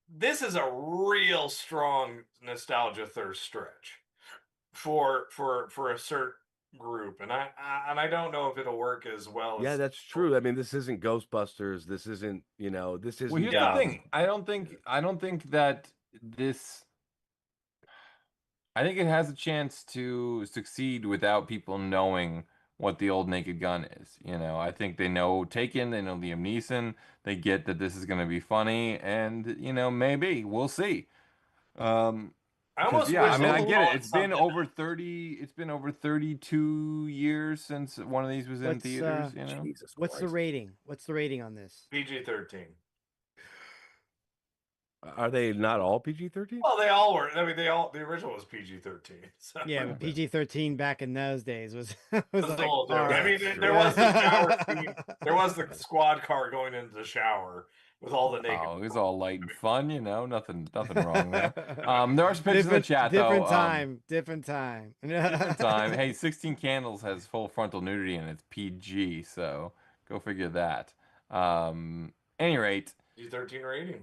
[SPEAKER 8] This is a real strong nostalgia thirst stretch for a certain group, and I don't know if it'll work as well
[SPEAKER 6] Yeah,
[SPEAKER 8] as.
[SPEAKER 6] that's true. I mean, this isn't Ghostbusters. This isn't, this isn't.
[SPEAKER 3] Well, here's the thing. I don't think that this. I think it has a chance to succeed without people knowing what the old Naked Gun is. I think they know Taken, they know Liam Neeson, they get that this is going to be funny, and maybe we'll see.
[SPEAKER 8] I almost
[SPEAKER 3] yeah,
[SPEAKER 8] wish
[SPEAKER 3] I mean, I
[SPEAKER 8] they'd
[SPEAKER 3] get it.
[SPEAKER 8] call
[SPEAKER 3] It's been
[SPEAKER 8] something
[SPEAKER 3] over 30. It's been over 32 years since one of these was in
[SPEAKER 10] What's
[SPEAKER 3] theaters.
[SPEAKER 6] Jesus
[SPEAKER 10] what's the
[SPEAKER 6] Christ.
[SPEAKER 10] rating? What's the rating on this?
[SPEAKER 8] PG-13.
[SPEAKER 6] Are they not all PG-13?
[SPEAKER 8] Well, they all were. I mean, the original was PG-13. So.
[SPEAKER 10] Yeah, but PG-13 back in those days was was
[SPEAKER 8] That's
[SPEAKER 10] like,
[SPEAKER 8] a little different.
[SPEAKER 10] all
[SPEAKER 8] I mean,
[SPEAKER 10] right.
[SPEAKER 8] there was the shower scene. There was the squad car going into the shower with all the naked.
[SPEAKER 3] Oh, it was all light and fun, nothing wrong there. There are some pictures in the chat
[SPEAKER 10] different
[SPEAKER 3] though.
[SPEAKER 10] time, different time.
[SPEAKER 3] Different time. Hey, 16 Candles has full frontal nudity and it's PG, so go figure that. Any rate,
[SPEAKER 8] PG-13 rating.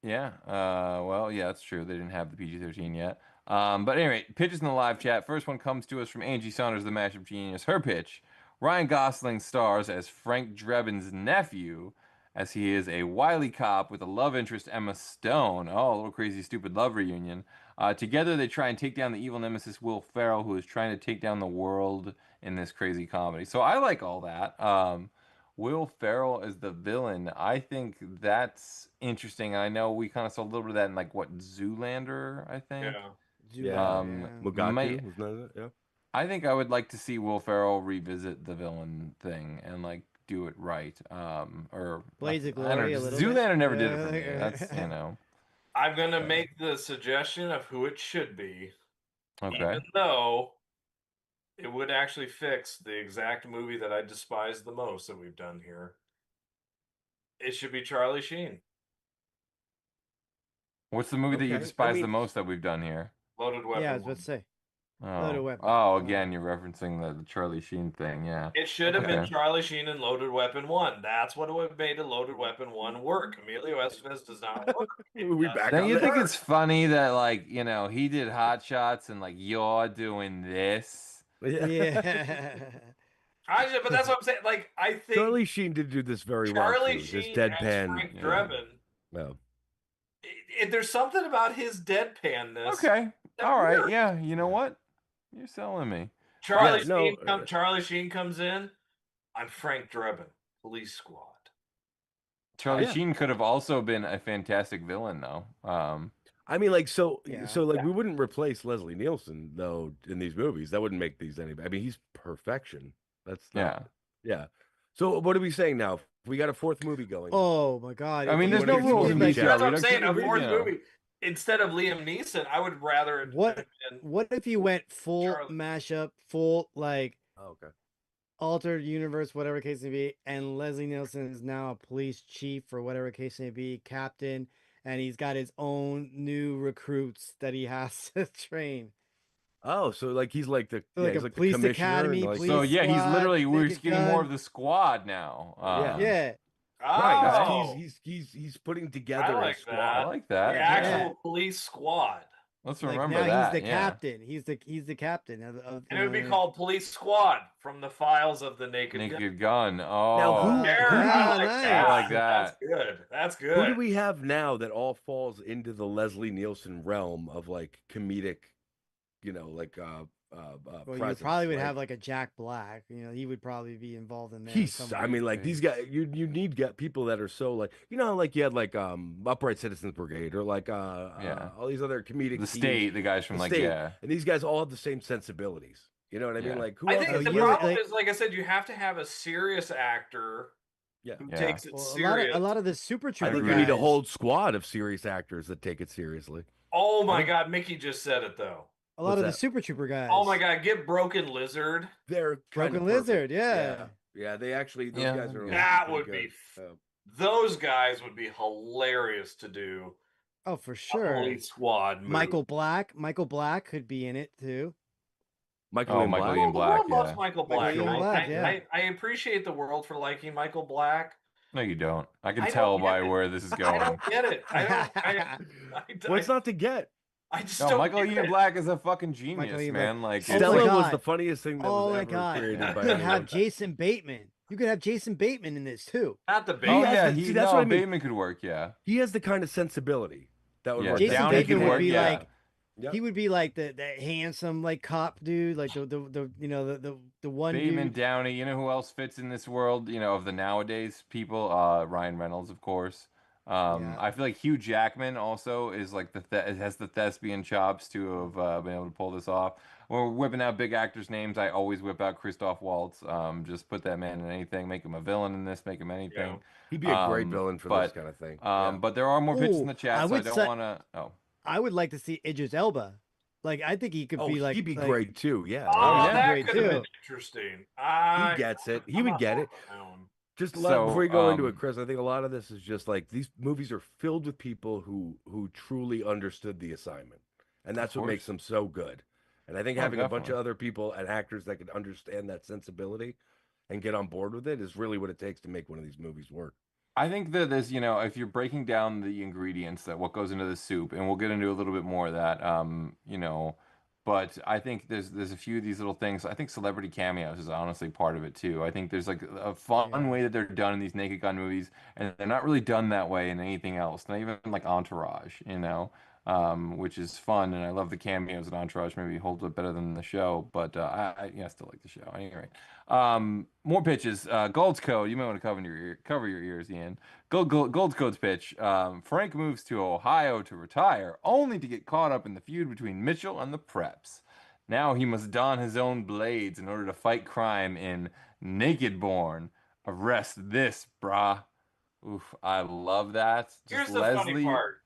[SPEAKER 3] yeah. Well, yeah, that's true. They didn't have the PG-13 yet. But anyway, pitches in the live chat. First one comes to us from Angie Saunders, the mashup genius. Her pitch: Ryan Gosling stars as Frank Drebin's nephew, as he is a wily cop with a love interest, Emma Stone. Oh, a little crazy, stupid love reunion. Together, they try and take down the evil nemesis Will Ferrell, who is trying to take down the world in this crazy comedy. So I like all that. Will Ferrell as the villain, I think that's interesting. I know we kind of saw a little bit of that in Zoolander, I think.
[SPEAKER 8] Yeah.
[SPEAKER 6] Mugatu, wasn't that it? Yeah.
[SPEAKER 3] I think I would like to see Will Ferrell revisit the villain thing and do it right. Or
[SPEAKER 10] Blades of
[SPEAKER 3] I don't
[SPEAKER 10] Glory
[SPEAKER 3] know,
[SPEAKER 10] a little
[SPEAKER 3] Zoolander
[SPEAKER 10] bit.
[SPEAKER 3] never did it for me. That's
[SPEAKER 8] I'm gonna make the suggestion of who it should be.
[SPEAKER 3] Okay.
[SPEAKER 8] Even though it would actually fix the exact movie that I despise the most that we've done here. It should be Charlie Sheen.
[SPEAKER 3] What's the movie that you despise the most that we've done here?
[SPEAKER 8] Loaded Weapon.
[SPEAKER 10] Yeah, I was about to say. Loaded Weapon.
[SPEAKER 3] Oh, again, you're referencing the Charlie Sheen thing, yeah.
[SPEAKER 8] It should have been Charlie Sheen and Loaded Weapon 1. That's what would have made a Loaded Weapon 1 work. Emilio Estevez does not work.
[SPEAKER 3] Don't you think it's funny that he did Hot Shots and you're doing this?
[SPEAKER 10] Yeah.
[SPEAKER 8] But that's what I'm saying. I think
[SPEAKER 6] Charlie Sheen did do this very well.
[SPEAKER 8] Charlie
[SPEAKER 6] Too.
[SPEAKER 8] Sheen
[SPEAKER 6] Just deadpan.
[SPEAKER 8] and Frank Drebin.
[SPEAKER 6] No.
[SPEAKER 8] There's something about his deadpanness.
[SPEAKER 3] Okay. All right. Yeah. You know what? You're selling me.
[SPEAKER 8] Charlie Sheen comes in. I'm Frank Drebin, Police Squad.
[SPEAKER 3] Charlie Sheen could have also been a fantastic villain, though.
[SPEAKER 6] I mean, we wouldn't replace Leslie Nielsen though in these movies. That wouldn't make these any. I mean, he's perfection. That's yeah. So what are we saying now? We got a fourth movie going.
[SPEAKER 10] Oh my God!
[SPEAKER 3] I mean, there's no rules in these.
[SPEAKER 8] That's what I'm saying. A fourth movie instead of Liam Neeson. I would rather.
[SPEAKER 10] What if you went full mashup, full
[SPEAKER 6] okay,
[SPEAKER 10] altered universe, whatever case may be, and Leslie Nielsen is now a police chief or whatever case may be, captain. And he's got his own new recruits that he has to train.
[SPEAKER 6] Oh, so he's like the
[SPEAKER 10] he's like police
[SPEAKER 6] the
[SPEAKER 10] academy.
[SPEAKER 6] And
[SPEAKER 10] Police
[SPEAKER 3] so yeah,
[SPEAKER 10] squad,
[SPEAKER 3] he's literally we're getting
[SPEAKER 10] gun.
[SPEAKER 3] more of the squad now.
[SPEAKER 10] Yeah.
[SPEAKER 6] Right. He's putting together
[SPEAKER 8] a
[SPEAKER 6] squad.
[SPEAKER 3] I like that.
[SPEAKER 8] The actual police squad.
[SPEAKER 3] Let's remember
[SPEAKER 10] now
[SPEAKER 3] that.
[SPEAKER 10] He's the captain. He's the captain of
[SPEAKER 8] and it would be called Police Squad from the files of the Naked
[SPEAKER 3] Gun. Oh,
[SPEAKER 6] now
[SPEAKER 3] I like that.
[SPEAKER 8] That's good. That's good.
[SPEAKER 6] Who do we have now that all falls into the Leslie Nielsen realm of comedic,
[SPEAKER 10] well, you probably would have a Jack Black. He would probably be involved in there.
[SPEAKER 6] I mean, these guys, you need people that are so you had Upright Citizens Brigade or all these other comedic.
[SPEAKER 3] The
[SPEAKER 6] teams.
[SPEAKER 3] State, the guys from
[SPEAKER 6] and these guys all have the same sensibilities. You know what I mean? Who
[SPEAKER 8] I
[SPEAKER 6] else?
[SPEAKER 8] think the problem is, like I said, you have to have a serious actor. Who takes it serious.
[SPEAKER 10] A lot of the Super Trooper
[SPEAKER 6] I think
[SPEAKER 10] guys.
[SPEAKER 6] you need a whole squad of serious actors that take it seriously.
[SPEAKER 8] Oh my God, Mickey just said it though.
[SPEAKER 10] A lot of the Super Trooper guys.
[SPEAKER 8] Oh my God, get Broken Lizard.
[SPEAKER 6] They're
[SPEAKER 10] Broken Lizard, yeah.
[SPEAKER 6] They actually those guys are.
[SPEAKER 8] That would be. Those guys would be hilarious to do.
[SPEAKER 10] Oh, for sure.
[SPEAKER 8] Police Squad movie.
[SPEAKER 10] Michael Black could be in it too.
[SPEAKER 6] Michael
[SPEAKER 3] Oh,
[SPEAKER 6] Ian
[SPEAKER 3] Michael
[SPEAKER 6] Black.
[SPEAKER 3] Ian
[SPEAKER 8] The
[SPEAKER 3] Black,
[SPEAKER 8] world loves
[SPEAKER 3] yeah.
[SPEAKER 8] Michael
[SPEAKER 10] Michael
[SPEAKER 8] Black.
[SPEAKER 10] Ian Black, yeah.
[SPEAKER 8] I appreciate the world for liking Michael Black.
[SPEAKER 3] No, you don't. I can
[SPEAKER 8] I
[SPEAKER 3] tell
[SPEAKER 8] don't
[SPEAKER 3] by
[SPEAKER 8] get it.
[SPEAKER 3] where this is
[SPEAKER 8] I
[SPEAKER 3] going.
[SPEAKER 8] don't get it.
[SPEAKER 6] What's not to get?
[SPEAKER 8] I just
[SPEAKER 3] No,
[SPEAKER 8] don't
[SPEAKER 3] Michael
[SPEAKER 8] get
[SPEAKER 3] Ian
[SPEAKER 8] it.
[SPEAKER 3] Black is a fucking genius,
[SPEAKER 10] Ian
[SPEAKER 3] man.
[SPEAKER 10] Black.
[SPEAKER 3] Like,
[SPEAKER 10] Oh my
[SPEAKER 6] Stella was
[SPEAKER 10] God.
[SPEAKER 6] the funniest thing that
[SPEAKER 10] Oh
[SPEAKER 6] was
[SPEAKER 10] my
[SPEAKER 6] ever
[SPEAKER 10] God.
[SPEAKER 6] created
[SPEAKER 10] You
[SPEAKER 6] by
[SPEAKER 10] could have
[SPEAKER 6] anyone.
[SPEAKER 10] Jason Bateman. You could have Jason Bateman in this too.
[SPEAKER 8] Not the
[SPEAKER 3] oh
[SPEAKER 8] big.
[SPEAKER 6] has
[SPEAKER 3] yeah,
[SPEAKER 6] the- see, that's what I mean.
[SPEAKER 3] Bateman could work. Yeah,
[SPEAKER 6] He has the kind of sensibility that would
[SPEAKER 3] yeah.
[SPEAKER 6] work.
[SPEAKER 10] Jason
[SPEAKER 3] Downey
[SPEAKER 10] Bateman
[SPEAKER 3] could
[SPEAKER 10] would
[SPEAKER 3] work.
[SPEAKER 10] be
[SPEAKER 3] Yeah.
[SPEAKER 10] like he would be like the handsome like cop dude, like the you know the one
[SPEAKER 3] Bateman,
[SPEAKER 10] dude.
[SPEAKER 3] Downey. You know who else fits in this world? You know, of the nowadays people. Ryan Reynolds, of course.
[SPEAKER 10] Yeah.
[SPEAKER 3] I feel like Hugh Jackman also is like has the thespian chops to have been able to pull this off. When we're whipping out big actors' names, I always whip out Christoph Waltz. Just put that man in anything, make him a villain in this, make him anything.
[SPEAKER 6] He'd be a great villain for this kind of thing.
[SPEAKER 3] But there are more pitches in the
[SPEAKER 10] Ooh,
[SPEAKER 3] chat, so I don't want to. Oh,
[SPEAKER 10] I would like to see Idris Elba. Like I think he could be like
[SPEAKER 6] he'd be
[SPEAKER 10] like,
[SPEAKER 6] great too. Yeah.
[SPEAKER 8] Oh,
[SPEAKER 10] yeah.
[SPEAKER 8] that
[SPEAKER 10] Great
[SPEAKER 8] could have
[SPEAKER 10] too.
[SPEAKER 8] been interesting.
[SPEAKER 6] He gets it. He would get it. Just
[SPEAKER 3] So,
[SPEAKER 6] before you go into it, Chris, I think a lot of this is just like these movies are filled with people who truly understood the assignment, and that's what makes them so good. And I think having a bunch of other people and actors that can understand that sensibility and get on board with it is really what it takes to make one of these movies work.
[SPEAKER 3] I think that there's, you know, if you're breaking down the ingredients that what goes into the soup, and we'll get into a little bit more of that, you know, but I think there's a few of these little things. I think celebrity cameos is honestly part of it too. I think there's like a fun way that they're done in these Naked Gun movies, and they're not really done that way in anything else. Not even like Entourage, you know, which is fun, and I love the cameos in Entourage. Maybe holds up better than the show, but I still like the show. Anyway, more pitches. Gold's Code. You might want to cover your ears, Ian. Gold's Code's pitch. Frank moves to Ohio to retire, only to get caught up in the feud between Mitchell and the Preps. Now he must don his own blades in order to fight crime in Naked Born. Arrest this, brah. Oof, I love that.
[SPEAKER 8] Here's the funny part.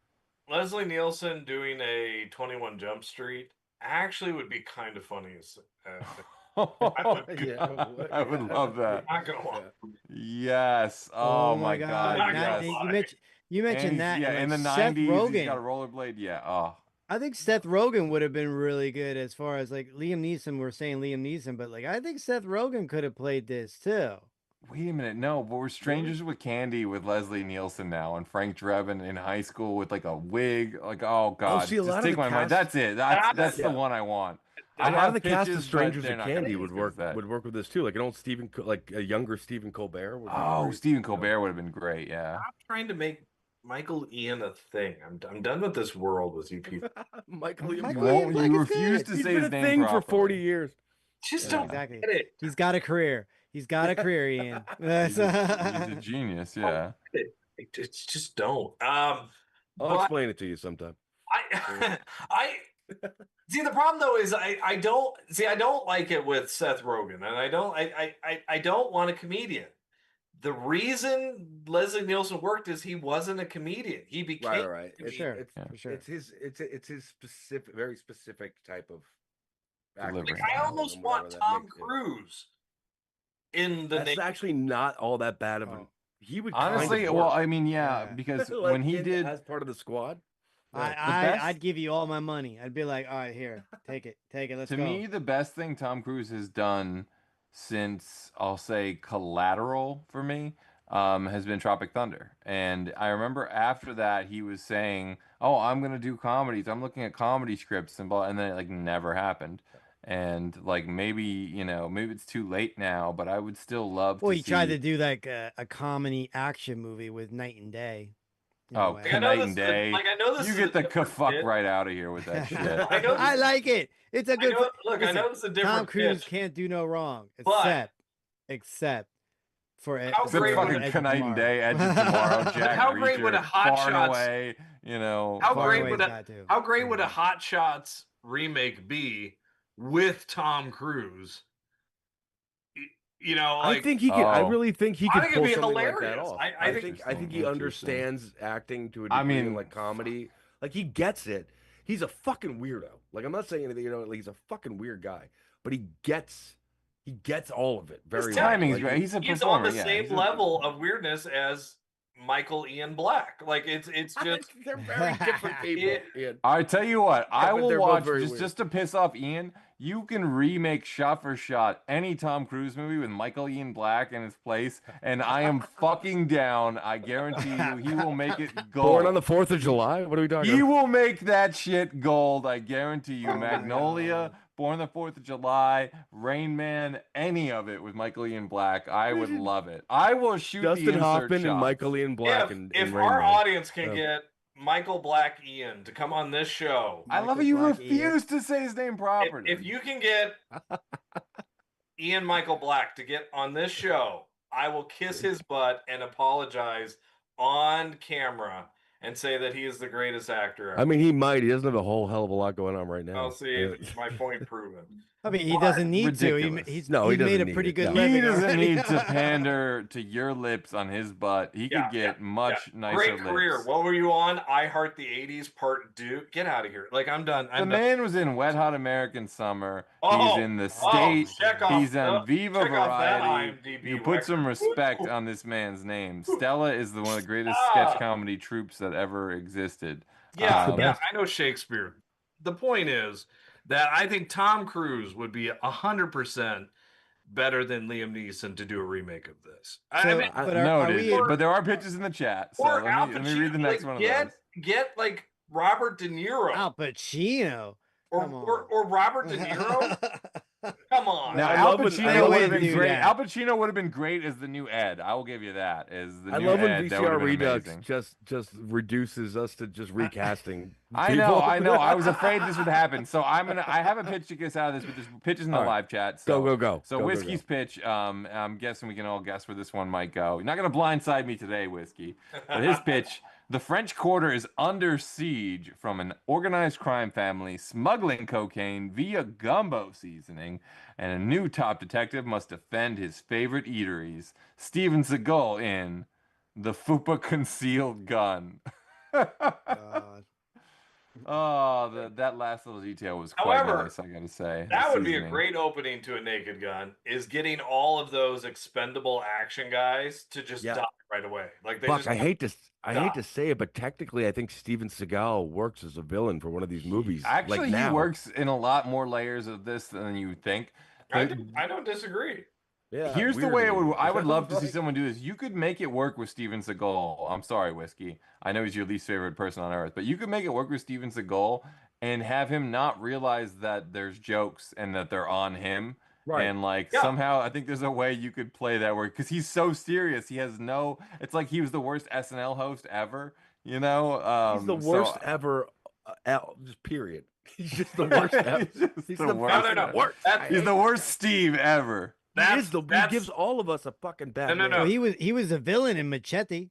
[SPEAKER 8] Leslie Nielsen doing a 21 Jump Street actually would be kind of funny.
[SPEAKER 3] I would love that.
[SPEAKER 8] Not gonna lie.
[SPEAKER 3] Yes. Oh, my God. Yes.
[SPEAKER 10] You mentioned that.
[SPEAKER 3] Yeah, in the
[SPEAKER 10] Seth
[SPEAKER 3] 90s,
[SPEAKER 10] Rogen.
[SPEAKER 3] he's got a rollerblade. Yeah. Oh.
[SPEAKER 10] I think Seth Rogen would have been really good as far as like Liam Neeson. We're saying Liam Neeson, but like I think Seth Rogen could have played this too.
[SPEAKER 3] Wait a minute, no, but we're Strangers with Candy with Leslie Nielsen now, and Frank Drebin in high school with like a wig. Like, oh God,
[SPEAKER 6] see, a lot
[SPEAKER 3] just
[SPEAKER 6] of
[SPEAKER 3] take
[SPEAKER 6] the
[SPEAKER 3] my mind.
[SPEAKER 6] cast-
[SPEAKER 3] That's it. That's the one I want.
[SPEAKER 6] A lot of the cast of
[SPEAKER 3] pitches, but
[SPEAKER 6] Strangers
[SPEAKER 3] they're
[SPEAKER 6] and
[SPEAKER 3] not gonna
[SPEAKER 6] Candy
[SPEAKER 3] use
[SPEAKER 6] would
[SPEAKER 3] this,
[SPEAKER 6] work with this too. Like an old like a younger Stephen Colbert. Would be
[SPEAKER 3] Oh,
[SPEAKER 6] great.
[SPEAKER 3] Stephen Colbert would have been great. Yeah.
[SPEAKER 8] Stop trying to make Michael Ian a thing. I'm done with this world with you people.
[SPEAKER 6] Michael Ian
[SPEAKER 10] Michael
[SPEAKER 6] Black.
[SPEAKER 10] Ian Black
[SPEAKER 3] You
[SPEAKER 10] is
[SPEAKER 3] refuse
[SPEAKER 10] good.
[SPEAKER 3] to
[SPEAKER 6] He's
[SPEAKER 3] say
[SPEAKER 6] been
[SPEAKER 3] his
[SPEAKER 6] a
[SPEAKER 3] name
[SPEAKER 6] thing for 40
[SPEAKER 3] properly.
[SPEAKER 6] years.
[SPEAKER 8] Just don't
[SPEAKER 10] Exactly.
[SPEAKER 8] get it.
[SPEAKER 10] He's got a career. He's got a career, Ian.
[SPEAKER 3] He's a genius. Yeah.
[SPEAKER 8] It's just don't.
[SPEAKER 6] I'll
[SPEAKER 8] But
[SPEAKER 6] explain it to you sometime.
[SPEAKER 8] I see the problem though is I don't like it with Seth Rogen, and I don't want a comedian. The reason Leslie Nielsen worked is he wasn't a comedian. He became
[SPEAKER 6] Right.
[SPEAKER 10] For sure.
[SPEAKER 6] It's his specific, very specific type of
[SPEAKER 3] Delivery.
[SPEAKER 8] Like, I almost want Tom Cruise in the
[SPEAKER 6] That's
[SPEAKER 8] name.
[SPEAKER 6] actually not all that bad of a. He would kind of
[SPEAKER 3] Honestly,
[SPEAKER 6] work.
[SPEAKER 3] well, I mean, yeah, because
[SPEAKER 6] Like,
[SPEAKER 3] when he did,
[SPEAKER 6] as part of the squad.
[SPEAKER 10] I'd give you all my money. I'd be like, all right, here, take it, let's
[SPEAKER 3] to
[SPEAKER 10] go.
[SPEAKER 3] me, the best thing Tom Cruise has done since I'll say Collateral for me has been Tropic Thunder. And I remember after that he was saying, "Oh, I'm gonna do comedies. I'm looking at comedy scripts and blah," and then it like never happened. And like maybe maybe it's too late now, but I would still love.
[SPEAKER 10] Well,
[SPEAKER 3] to
[SPEAKER 10] he tried
[SPEAKER 3] see-
[SPEAKER 10] to do like a comedy action movie with Night and Day.
[SPEAKER 3] Oh,
[SPEAKER 10] Anyway.
[SPEAKER 3] Night and
[SPEAKER 8] this is
[SPEAKER 3] Day.
[SPEAKER 8] I know this
[SPEAKER 3] You
[SPEAKER 8] is
[SPEAKER 3] get
[SPEAKER 8] a
[SPEAKER 3] the
[SPEAKER 8] different
[SPEAKER 3] fuck
[SPEAKER 8] bit.
[SPEAKER 3] right out of here with that shit.
[SPEAKER 10] I like it. It's a good.
[SPEAKER 8] I know it's a different
[SPEAKER 10] Tom Cruise
[SPEAKER 8] pitch.
[SPEAKER 10] can't do no wrong,
[SPEAKER 8] But-
[SPEAKER 10] except for
[SPEAKER 8] How
[SPEAKER 3] Except
[SPEAKER 8] great
[SPEAKER 3] fucking
[SPEAKER 8] would-
[SPEAKER 3] Night and Day, Edge of Tomorrow, Jack
[SPEAKER 8] How great
[SPEAKER 3] Reacher,
[SPEAKER 8] would a Hot
[SPEAKER 3] Far and
[SPEAKER 8] Shots-
[SPEAKER 3] Away,
[SPEAKER 8] How
[SPEAKER 10] Far
[SPEAKER 8] great
[SPEAKER 10] Away's
[SPEAKER 8] would
[SPEAKER 10] got to.
[SPEAKER 8] how great would a Hot Shots remake be with Tom Cruise?
[SPEAKER 6] I think he can. I really think he
[SPEAKER 8] I
[SPEAKER 6] could
[SPEAKER 8] think
[SPEAKER 6] pull
[SPEAKER 8] it'd be
[SPEAKER 6] something like that
[SPEAKER 8] hilarious.
[SPEAKER 6] off.
[SPEAKER 8] I think-
[SPEAKER 6] I think he
[SPEAKER 3] Interesting.
[SPEAKER 6] understands acting to a degree
[SPEAKER 3] I mean,
[SPEAKER 6] and like comedy. Like he gets it. He's a fucking weirdo. Like I'm not saying anything. Like, he's a fucking weird guy, but he gets all of it. Very
[SPEAKER 8] His
[SPEAKER 6] well.
[SPEAKER 3] timing's
[SPEAKER 6] Like,
[SPEAKER 3] great. He's a
[SPEAKER 8] He's
[SPEAKER 3] performer.
[SPEAKER 8] on the
[SPEAKER 3] yeah,
[SPEAKER 8] same
[SPEAKER 3] he's a-
[SPEAKER 8] level of weirdness as Michael Ian Black. Like it's just
[SPEAKER 6] they're very different people. Ian.
[SPEAKER 3] I tell you what, I
[SPEAKER 6] but
[SPEAKER 3] will
[SPEAKER 6] they're both
[SPEAKER 3] watch
[SPEAKER 6] very
[SPEAKER 3] just
[SPEAKER 6] weird.
[SPEAKER 3] just to piss off Ian. you can remake shot for shot any Tom Cruise movie with Michael Ian Black in his place, and I am fucking down. I guarantee you, he will make it gold.
[SPEAKER 6] Born on the 4th of July? What are we talking
[SPEAKER 3] He
[SPEAKER 6] about?
[SPEAKER 3] will make that shit gold. I guarantee you.
[SPEAKER 10] Oh my
[SPEAKER 3] Magnolia,
[SPEAKER 10] God.
[SPEAKER 3] Born on the 4th of July, Rain Man, any of it with Michael Ian Black, I would love it. I will shoot the
[SPEAKER 6] Justin
[SPEAKER 3] insert
[SPEAKER 6] Hoffman and
[SPEAKER 3] shots.
[SPEAKER 6] Michael Ian Black
[SPEAKER 8] If
[SPEAKER 6] and Rain
[SPEAKER 8] our
[SPEAKER 6] Man.
[SPEAKER 8] audience can get Michael Black Ian to come on this show,
[SPEAKER 3] I love how you refuse to say his name properly.
[SPEAKER 8] if you can get Ian Michael Black to get on this show, I will kiss his butt and apologize on camera and say that he is the greatest actor ever.
[SPEAKER 6] I mean, he might. He doesn't have a whole hell of a lot going on right now.
[SPEAKER 8] I'll see my point proven.
[SPEAKER 10] I mean, he doesn't need to.
[SPEAKER 3] Ridiculous.
[SPEAKER 10] He's
[SPEAKER 6] No, he
[SPEAKER 10] made
[SPEAKER 6] doesn't
[SPEAKER 10] a
[SPEAKER 6] need
[SPEAKER 10] pretty
[SPEAKER 6] it.
[SPEAKER 10] good
[SPEAKER 6] No.
[SPEAKER 10] living.
[SPEAKER 3] He doesn't
[SPEAKER 10] already.
[SPEAKER 3] need to pander to your lips on his butt. He could get much nicer
[SPEAKER 8] Great
[SPEAKER 3] lips.
[SPEAKER 8] career. What were you on? I Heart the 80s Part 2. Get out of here. Like, I'm done.
[SPEAKER 3] The man was in Wet Hot American Summer.
[SPEAKER 8] Oh,
[SPEAKER 3] He's in The State.
[SPEAKER 8] check off
[SPEAKER 3] He's on Viva
[SPEAKER 8] check off that
[SPEAKER 3] Variety.
[SPEAKER 8] IMDb
[SPEAKER 3] You put some
[SPEAKER 8] record.
[SPEAKER 3] respect on this man's name. Stella is one of the greatest sketch comedy troupes that ever existed.
[SPEAKER 8] Yeah, yeah, I know Shakespeare. The point is that I think Tom Cruise would be 100% better than Liam Neeson to do a remake of this.
[SPEAKER 10] So,
[SPEAKER 8] mean,
[SPEAKER 10] but
[SPEAKER 3] Noted. But there are pitches in the chat. So
[SPEAKER 8] or
[SPEAKER 3] let me read the next one of those.
[SPEAKER 8] Get like Robert De Niro.
[SPEAKER 10] Al Pacino.
[SPEAKER 8] Or Robert De Niro. Come on.
[SPEAKER 3] Now, Al Pacino would have been great. Al Pacino would have been great as the new Ed. I will give you that. As the
[SPEAKER 6] I
[SPEAKER 3] new
[SPEAKER 6] love when
[SPEAKER 3] Ed, that would
[SPEAKER 6] VCR
[SPEAKER 3] have been
[SPEAKER 6] Redux
[SPEAKER 3] amazing.
[SPEAKER 6] just reduces us to just recasting.
[SPEAKER 3] I know. I was afraid this would happen. So I have a pitch to get us out of this, but there's pitches in the
[SPEAKER 6] All right.
[SPEAKER 3] live chat. So,
[SPEAKER 6] Go.
[SPEAKER 3] So
[SPEAKER 6] Go,
[SPEAKER 3] Whiskey's pitch, I'm guessing we can all guess where this one might go. You're not gonna blindside me today, Whiskey. But his pitch: the French Quarter is under siege from an organized crime family smuggling cocaine via gumbo seasoning, and a new top detective must defend his favorite eateries. Steven Seagal in The Fupa Concealed Gun. Oh, that last little detail was quite
[SPEAKER 8] However,
[SPEAKER 3] nice, I gotta say.
[SPEAKER 8] That
[SPEAKER 3] The
[SPEAKER 8] would be a
[SPEAKER 3] seasoning.
[SPEAKER 8] great opening to a Naked Gun, is getting all of those expendable action guys to just die right away. Like they
[SPEAKER 6] Buck,
[SPEAKER 8] just
[SPEAKER 6] I hate to say it, but technically, I think Steven Seagal works as a villain for one of these movies.
[SPEAKER 3] Actually,
[SPEAKER 6] like
[SPEAKER 3] he
[SPEAKER 6] now.
[SPEAKER 3] works in a lot more layers of this than you would think.
[SPEAKER 8] I don't disagree.
[SPEAKER 6] Yeah,
[SPEAKER 3] Here's the way
[SPEAKER 6] weirdly.
[SPEAKER 3] I would love to see someone do this. You could make it work with Steven Seagal. I'm sorry, Whiskey. I know he's your least favorite person on earth, but you could make it work with Steven Seagal and have him not realize that there's jokes and that they're on him.
[SPEAKER 6] Right.
[SPEAKER 3] And somehow I think there's a way you could play that work because he's so serious. He has it's like he was the worst SNL host ever, you know?
[SPEAKER 6] He's the worst ever, just period. He's just the worst ever. He's the worst.
[SPEAKER 3] He's the worst Steve ever.
[SPEAKER 6] He gives all of us a fucking bad name.
[SPEAKER 10] Well, he was a villain in Machete.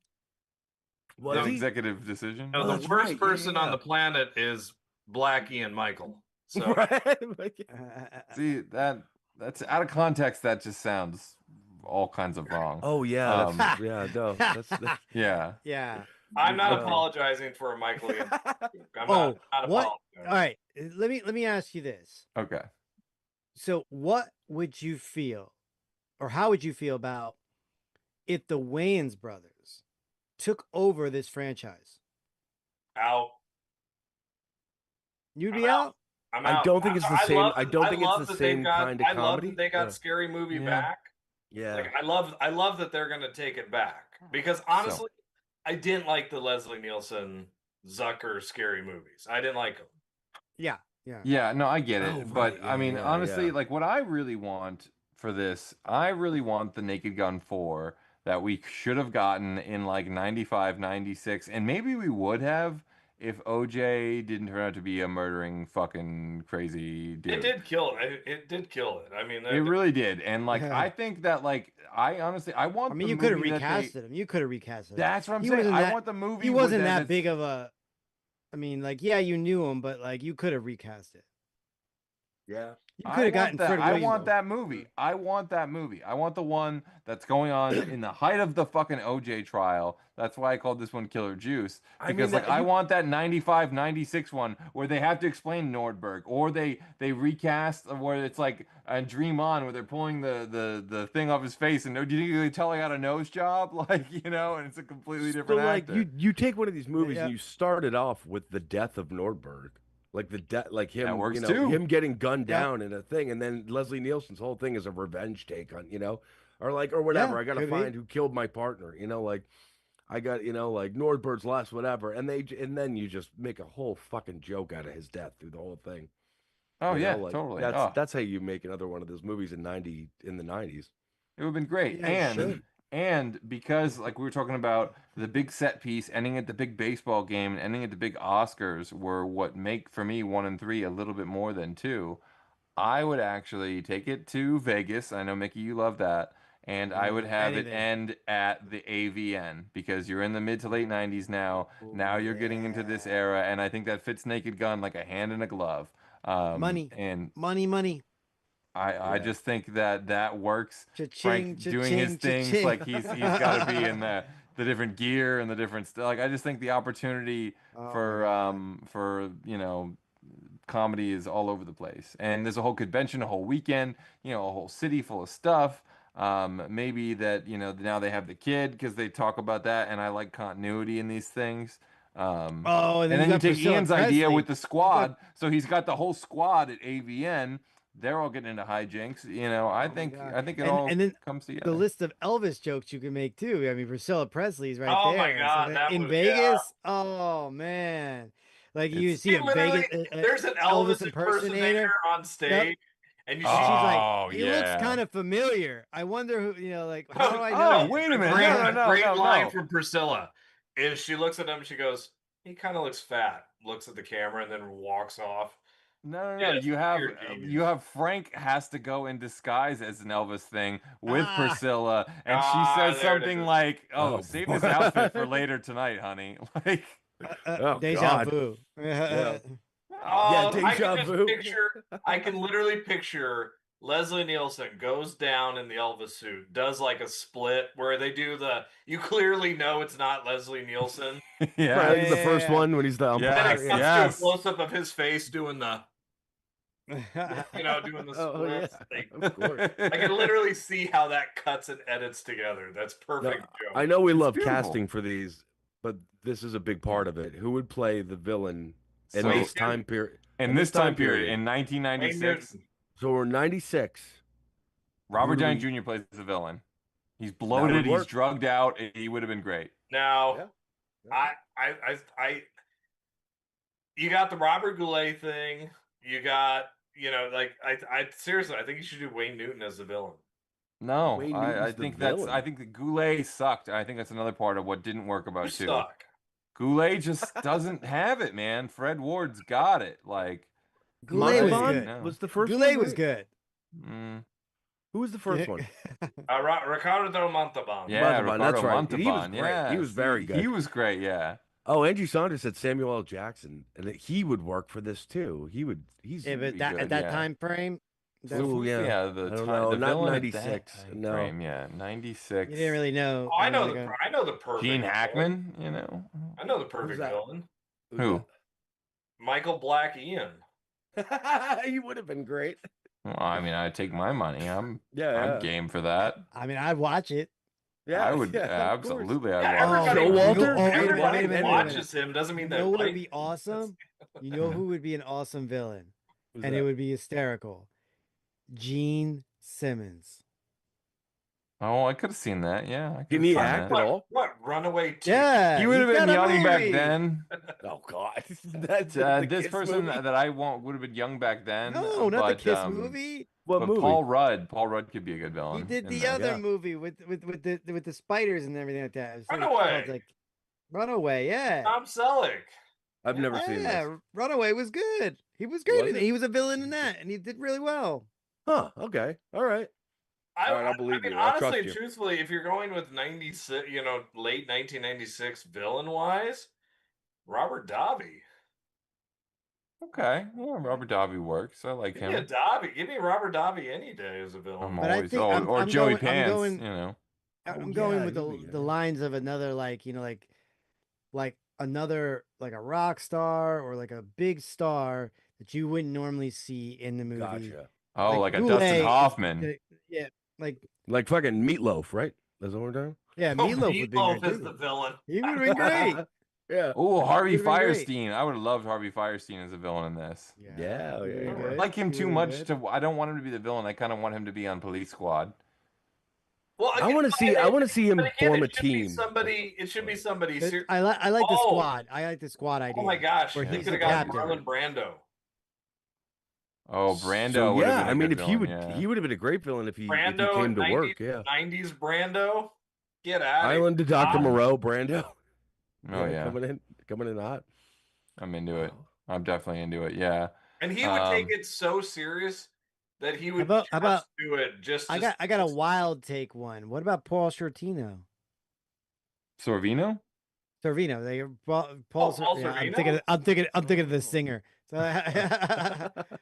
[SPEAKER 3] No executive decision.
[SPEAKER 8] No, the worst person on the planet is Black Ian Michael. So
[SPEAKER 3] See, that's out of context. That just sounds all kinds of wrong.
[SPEAKER 6] Oh yeah, that's
[SPEAKER 3] yeah.
[SPEAKER 10] Yeah.
[SPEAKER 8] I'm not apologizing for a Michael Ian. I'm not
[SPEAKER 10] what?
[SPEAKER 8] apologizing.
[SPEAKER 10] All right, let me ask you this.
[SPEAKER 3] Okay.
[SPEAKER 10] So, what would you feel, or how would you feel about if the Wayans brothers took over this franchise?
[SPEAKER 8] Out.
[SPEAKER 10] You'd be out.
[SPEAKER 8] I'm
[SPEAKER 6] I
[SPEAKER 8] out.
[SPEAKER 6] don't think it's the same. I don't think
[SPEAKER 8] love
[SPEAKER 6] it's the
[SPEAKER 8] that they've
[SPEAKER 6] same
[SPEAKER 8] got-
[SPEAKER 6] kind of
[SPEAKER 8] I love
[SPEAKER 6] comedy.
[SPEAKER 8] that they got Scary Movie back.
[SPEAKER 6] Yeah.
[SPEAKER 8] Like, I love that they're gonna take it back because honestly, I didn't like the Leslie Nielsen Zucker Scary Movies. I didn't like them.
[SPEAKER 10] Yeah.
[SPEAKER 3] Yeah, no, I get it.
[SPEAKER 6] Oh,
[SPEAKER 3] but
[SPEAKER 6] right,
[SPEAKER 3] I mean,
[SPEAKER 6] yeah,
[SPEAKER 3] honestly,
[SPEAKER 6] yeah.
[SPEAKER 3] like what I really want for this, I really want the Naked Gun 4 that we should have gotten in like 95, 96, and maybe we would have if OJ didn't turn out to be a murdering fucking crazy dude.
[SPEAKER 8] It did kill it. It did kill it. I mean,
[SPEAKER 3] It really did. And like I think that like I honestly I want
[SPEAKER 10] I mean,
[SPEAKER 3] the
[SPEAKER 10] you could have
[SPEAKER 3] movie that
[SPEAKER 10] recasted him. You could have recasted him.
[SPEAKER 3] That's what I'm
[SPEAKER 10] He
[SPEAKER 3] saying.
[SPEAKER 10] wasn't
[SPEAKER 3] I
[SPEAKER 10] that-
[SPEAKER 3] want the movie
[SPEAKER 10] He
[SPEAKER 3] with
[SPEAKER 10] wasn't that
[SPEAKER 3] that's-
[SPEAKER 10] big of a. I mean, like, yeah, you knew him, but like, you could have recast it.
[SPEAKER 6] Yeah.
[SPEAKER 10] You could have gotten
[SPEAKER 3] that.
[SPEAKER 10] Fred
[SPEAKER 3] I
[SPEAKER 10] Williams.
[SPEAKER 3] want that movie. I want that movie. I want the one that's going on in the height of the fucking OJ trial. That's why I called this one Killer Juice. Because I want that 95, 96 one where they have to explain Nordberg, or they recast where it's like a Dream On where they're pulling the thing off his face and do you think they tell I got a nose job? Like, you know, and it's a completely different
[SPEAKER 6] So like
[SPEAKER 3] actor.
[SPEAKER 6] you take one of these movies
[SPEAKER 10] Yeah.
[SPEAKER 6] and you start it off with the death of Nordberg. like like him,
[SPEAKER 3] works
[SPEAKER 6] you know,
[SPEAKER 3] too.
[SPEAKER 6] him getting gunned
[SPEAKER 10] Yeah.
[SPEAKER 6] down in a thing, and then Leslie Nielsen's whole thing is a revenge take on, or like, or whatever.
[SPEAKER 10] Yeah,
[SPEAKER 6] I got to
[SPEAKER 10] could be.
[SPEAKER 6] find who killed my partner, like. I got, like Nordberg's last, whatever, and then you just make a whole fucking joke out of his death through the whole thing.
[SPEAKER 3] Oh yeah,
[SPEAKER 6] Like,
[SPEAKER 3] totally.
[SPEAKER 6] That's how you make another one of those movies in the 90s.
[SPEAKER 3] It would have been great.
[SPEAKER 10] Yeah,
[SPEAKER 3] and because like we were talking about the big set piece ending at the big baseball game and ending at the big Oscars were what make for me 1 and 3 a little bit more than 2. I would actually take it to Vegas. I know Mickey, you love that. And I would have it
[SPEAKER 10] anything.
[SPEAKER 3] end at the AVN because you're in the mid to late 90s now. Now you're getting into this era, and I think that fits Naked Gun like a hand in a glove.
[SPEAKER 10] Money.
[SPEAKER 3] I just think that works.
[SPEAKER 10] Cha-ching,
[SPEAKER 3] Frank doing his
[SPEAKER 10] cha-ching,
[SPEAKER 3] things
[SPEAKER 10] cha-ching.
[SPEAKER 3] like he's got to be in the different gear and the different stuff. Like I just think the opportunity for comedy is all over the place, and there's a whole convention, a whole weekend, a whole city full of stuff. Maybe that now they have the kid because they talk about that, and I like continuity in these things.
[SPEAKER 10] And
[SPEAKER 3] then you
[SPEAKER 10] got
[SPEAKER 3] take
[SPEAKER 10] Priscilla
[SPEAKER 3] Ian's idea
[SPEAKER 10] Presley.
[SPEAKER 3] with the squad, so he's got the whole squad at AVN. They're all getting into hijinks. I think it all
[SPEAKER 10] and then
[SPEAKER 3] comes together.
[SPEAKER 10] the list of Elvis jokes you can make too. I mean, Priscilla Presley's right
[SPEAKER 8] Oh
[SPEAKER 10] there.
[SPEAKER 8] my God,
[SPEAKER 10] So
[SPEAKER 8] that
[SPEAKER 10] in
[SPEAKER 8] was-
[SPEAKER 10] Vegas. Oh man, like you see a
[SPEAKER 8] literally,
[SPEAKER 10] Vegas.
[SPEAKER 8] there's an Elvis impersonator on stage, and you
[SPEAKER 10] She's
[SPEAKER 8] see
[SPEAKER 10] like, he looks kind of familiar. I wonder who, like, how do I know?
[SPEAKER 3] Wait a minute.
[SPEAKER 8] Great
[SPEAKER 3] No.
[SPEAKER 8] line from Priscilla is she looks at him, she goes, he kind of looks fat, looks at the camera, and then walks off.
[SPEAKER 3] No.
[SPEAKER 8] Yes,
[SPEAKER 3] You have
[SPEAKER 8] pure genius.
[SPEAKER 3] you have Frank has to go in disguise as an Elvis thing with Priscilla, and she says
[SPEAKER 8] there it
[SPEAKER 3] something
[SPEAKER 8] is.
[SPEAKER 3] like,
[SPEAKER 6] Oh,
[SPEAKER 3] save
[SPEAKER 6] boy.
[SPEAKER 3] this outfit for later tonight, honey." Like,
[SPEAKER 10] Deja
[SPEAKER 6] God.
[SPEAKER 10] vu.
[SPEAKER 6] Yeah.
[SPEAKER 8] Oh,
[SPEAKER 6] deja
[SPEAKER 8] I can just
[SPEAKER 6] vu.
[SPEAKER 8] I can literally picture Leslie Nielsen goes down in the Elvis suit, does like a split where they do you clearly know it's not Leslie Nielsen.
[SPEAKER 3] yeah.
[SPEAKER 6] Right, the first one when he's the
[SPEAKER 8] And then
[SPEAKER 6] umpire.
[SPEAKER 8] it cuts
[SPEAKER 3] Yes.
[SPEAKER 8] to a close up of his face doing the doing the
[SPEAKER 6] Oh, yeah.
[SPEAKER 8] splits. Like,
[SPEAKER 6] Of course.
[SPEAKER 8] I can literally see how that cuts and edits together. That's perfect joke.
[SPEAKER 6] I know we love
[SPEAKER 3] beautiful.
[SPEAKER 6] casting for these, but this is a big part of it. Who would play the villain in
[SPEAKER 3] So-
[SPEAKER 6] this time period?
[SPEAKER 3] In this time period, in 1996,
[SPEAKER 6] So we're 96.
[SPEAKER 3] Robert
[SPEAKER 6] Who do
[SPEAKER 3] Downey
[SPEAKER 6] we-
[SPEAKER 3] Jr. plays the villain. He's
[SPEAKER 6] would
[SPEAKER 3] bloated, he's
[SPEAKER 6] work.
[SPEAKER 3] drugged out, and he would have been great.
[SPEAKER 8] Now,
[SPEAKER 6] Yeah.
[SPEAKER 8] you got the Robert Goulet thing. You got, I seriously, I think you should do Wayne Newton as the villain.
[SPEAKER 3] No,
[SPEAKER 6] Wayne
[SPEAKER 3] I
[SPEAKER 6] Newton's the
[SPEAKER 3] think
[SPEAKER 6] villain.
[SPEAKER 3] I think the Goulet sucked. I think that's another part of what didn't work about
[SPEAKER 8] You
[SPEAKER 3] two.
[SPEAKER 8] suck.
[SPEAKER 3] Goulet just doesn't have it, man. Fred Ward's got it. Like,
[SPEAKER 10] Goulet was
[SPEAKER 6] Montalban
[SPEAKER 10] good.
[SPEAKER 3] No.
[SPEAKER 6] was the first
[SPEAKER 10] Goulet
[SPEAKER 6] one,
[SPEAKER 10] was
[SPEAKER 6] right?
[SPEAKER 10] good.
[SPEAKER 6] Who was the first one?
[SPEAKER 8] Ricardo Montalban.
[SPEAKER 3] Yeah,
[SPEAKER 6] Montalban,
[SPEAKER 3] Ricardo
[SPEAKER 6] that's right. He was
[SPEAKER 3] Montalban.
[SPEAKER 6] great.
[SPEAKER 3] Yeah,
[SPEAKER 6] He was very good.
[SPEAKER 3] He was great. Yeah.
[SPEAKER 6] Oh, Angie Saunders said Samuel L. Jackson, and that he would work for this too. He's
[SPEAKER 10] Yeah, but
[SPEAKER 3] be
[SPEAKER 10] that,
[SPEAKER 3] good,
[SPEAKER 10] at that
[SPEAKER 3] yeah.
[SPEAKER 10] time frame,
[SPEAKER 6] Ooh, yeah.
[SPEAKER 3] Yeah,
[SPEAKER 6] I don't know,
[SPEAKER 3] the
[SPEAKER 6] not
[SPEAKER 3] villain at
[SPEAKER 6] 96,
[SPEAKER 3] that time
[SPEAKER 6] no.
[SPEAKER 3] frame, yeah, 96.
[SPEAKER 10] you didn't really know.
[SPEAKER 8] Oh, I know
[SPEAKER 10] like
[SPEAKER 8] the perfect
[SPEAKER 3] Gene
[SPEAKER 8] villain.
[SPEAKER 3] Hackman, you know.
[SPEAKER 8] I know the perfect
[SPEAKER 6] that?
[SPEAKER 8] villain.
[SPEAKER 3] Who?
[SPEAKER 8] Michael Black Ian.
[SPEAKER 6] He would have been great.
[SPEAKER 3] Well, I mean, I'd take my money. I'm
[SPEAKER 6] Yeah,
[SPEAKER 3] game for that.
[SPEAKER 10] I mean, I'd watch it.
[SPEAKER 6] yeah.
[SPEAKER 3] I would
[SPEAKER 6] yeah, of course.
[SPEAKER 3] absolutely. I'd
[SPEAKER 8] Yeah,
[SPEAKER 3] watch
[SPEAKER 8] everybody,
[SPEAKER 3] it.
[SPEAKER 6] Showalter?
[SPEAKER 10] Oh,
[SPEAKER 8] everybody
[SPEAKER 10] wait a minute,
[SPEAKER 8] watches him. Doesn't mean
[SPEAKER 10] You
[SPEAKER 8] that.
[SPEAKER 10] know what would
[SPEAKER 8] like-
[SPEAKER 10] be awesome? You know who would be an awesome villain,
[SPEAKER 6] Who's
[SPEAKER 10] and
[SPEAKER 6] that?
[SPEAKER 10] it would be hysterical. Gene Simmons.
[SPEAKER 3] Oh, I could have seen that. Yeah. I
[SPEAKER 6] Can
[SPEAKER 3] could've
[SPEAKER 6] he
[SPEAKER 3] seen
[SPEAKER 6] act
[SPEAKER 3] that.
[SPEAKER 6] at all?
[SPEAKER 8] What Runaway?
[SPEAKER 10] Yeah,
[SPEAKER 3] He would have
[SPEAKER 10] he's
[SPEAKER 3] been
[SPEAKER 10] got a
[SPEAKER 3] young back
[SPEAKER 10] movie.
[SPEAKER 3] then.
[SPEAKER 6] Oh God, that's
[SPEAKER 3] This person that I want would have been young back then.
[SPEAKER 10] No, not the
[SPEAKER 3] but,
[SPEAKER 10] Kiss movie.
[SPEAKER 6] What
[SPEAKER 3] but
[SPEAKER 6] movie?
[SPEAKER 3] Paul Rudd could be a good villain.
[SPEAKER 10] He did
[SPEAKER 3] in
[SPEAKER 10] the
[SPEAKER 3] that.
[SPEAKER 10] other
[SPEAKER 6] Yeah.
[SPEAKER 10] movie with the spiders and everything like that. It was like-
[SPEAKER 8] Runaway.
[SPEAKER 10] it's like Runaway, yeah.
[SPEAKER 8] Tom Selleck.
[SPEAKER 6] I've never seen
[SPEAKER 10] Yeah,
[SPEAKER 6] this.
[SPEAKER 10] Runaway was good. He was great
[SPEAKER 6] Was
[SPEAKER 10] in it.
[SPEAKER 6] it?
[SPEAKER 10] He was a villain in that, and he did really well.
[SPEAKER 6] Huh? Okay. All right. All right, I'll believe
[SPEAKER 8] mean,
[SPEAKER 6] you. I'll
[SPEAKER 8] honestly,
[SPEAKER 6] trust you.
[SPEAKER 8] truthfully, if you're going with 96, late 1996 villain wise, Robert Davi.
[SPEAKER 3] Okay. Yeah, Robert Davi works. I like
[SPEAKER 8] Give me a
[SPEAKER 3] him.
[SPEAKER 8] Davi. Give me Robert Davi any day as a villain.
[SPEAKER 3] I'm
[SPEAKER 10] But I
[SPEAKER 3] always,
[SPEAKER 10] think
[SPEAKER 3] or
[SPEAKER 10] I'm
[SPEAKER 3] Joey
[SPEAKER 10] going- I'm
[SPEAKER 3] Pants,
[SPEAKER 10] going-
[SPEAKER 3] you know.
[SPEAKER 10] I'm
[SPEAKER 6] Oh,
[SPEAKER 10] going
[SPEAKER 6] yeah,
[SPEAKER 10] with
[SPEAKER 6] he would be
[SPEAKER 10] the
[SPEAKER 6] good.
[SPEAKER 10] lines of another like another like a rock star or like a big star that you wouldn't normally see in the movie.
[SPEAKER 6] Gotcha.
[SPEAKER 3] Oh, like a
[SPEAKER 10] Goulet
[SPEAKER 3] Dustin
[SPEAKER 10] is-
[SPEAKER 3] Hoffman.
[SPEAKER 10] Yeah, like
[SPEAKER 6] Like fucking Meatloaf, right? That's what we're doing.
[SPEAKER 10] yeah,
[SPEAKER 8] Oh,
[SPEAKER 10] Meatloaf would be
[SPEAKER 8] Meatloaf
[SPEAKER 10] great
[SPEAKER 8] is
[SPEAKER 10] too.
[SPEAKER 8] the villain.
[SPEAKER 10] He would have been great.
[SPEAKER 6] Yeah.
[SPEAKER 3] Oh, Harvey
[SPEAKER 10] Would've been great.
[SPEAKER 3] Firestein. I would have loved Harvey Firestein as a villain in this.
[SPEAKER 6] Yeah,
[SPEAKER 10] he would've been
[SPEAKER 6] yeah.
[SPEAKER 3] I
[SPEAKER 10] good.
[SPEAKER 3] like him
[SPEAKER 10] He
[SPEAKER 3] too
[SPEAKER 10] would've
[SPEAKER 3] much
[SPEAKER 10] been good.
[SPEAKER 3] to. I don't want him to be the villain. I kind of want him to be on Police Squad.
[SPEAKER 8] Well,
[SPEAKER 6] I want to see. I want to see him
[SPEAKER 8] but again,
[SPEAKER 6] form a
[SPEAKER 8] it should be
[SPEAKER 6] team.
[SPEAKER 8] somebody. It should be somebody.
[SPEAKER 10] I like the
[SPEAKER 8] Oh.
[SPEAKER 10] squad. I like the squad idea.
[SPEAKER 8] Oh my gosh,
[SPEAKER 10] where
[SPEAKER 8] they
[SPEAKER 10] he's
[SPEAKER 8] could
[SPEAKER 10] the
[SPEAKER 8] have got
[SPEAKER 10] captain.
[SPEAKER 8] Marlon Brando.
[SPEAKER 3] Oh, Brando
[SPEAKER 6] So,
[SPEAKER 3] would have
[SPEAKER 6] yeah,
[SPEAKER 3] been a
[SPEAKER 6] I mean,
[SPEAKER 3] good
[SPEAKER 6] if he
[SPEAKER 3] villain,
[SPEAKER 6] would,
[SPEAKER 3] yeah.
[SPEAKER 6] he would have been a great villain if he
[SPEAKER 8] Brando,
[SPEAKER 6] came to
[SPEAKER 8] 90s,
[SPEAKER 6] work. Yeah.
[SPEAKER 8] 90s Brando. Get out of
[SPEAKER 6] Island to Dr. Moreau, Brando.
[SPEAKER 3] Oh yeah,
[SPEAKER 6] coming in hot.
[SPEAKER 3] I'm into it. I'm definitely into it. Yeah.
[SPEAKER 8] And he would take it so serious that he would
[SPEAKER 10] How
[SPEAKER 8] just
[SPEAKER 10] about
[SPEAKER 8] do it. Just
[SPEAKER 10] I got a wild take one. What about Paul Sorvino?
[SPEAKER 3] Sorvino.
[SPEAKER 10] Sorvino.
[SPEAKER 8] Paul
[SPEAKER 10] yeah,
[SPEAKER 8] Sorvino?
[SPEAKER 10] I'm thinking of the singer. So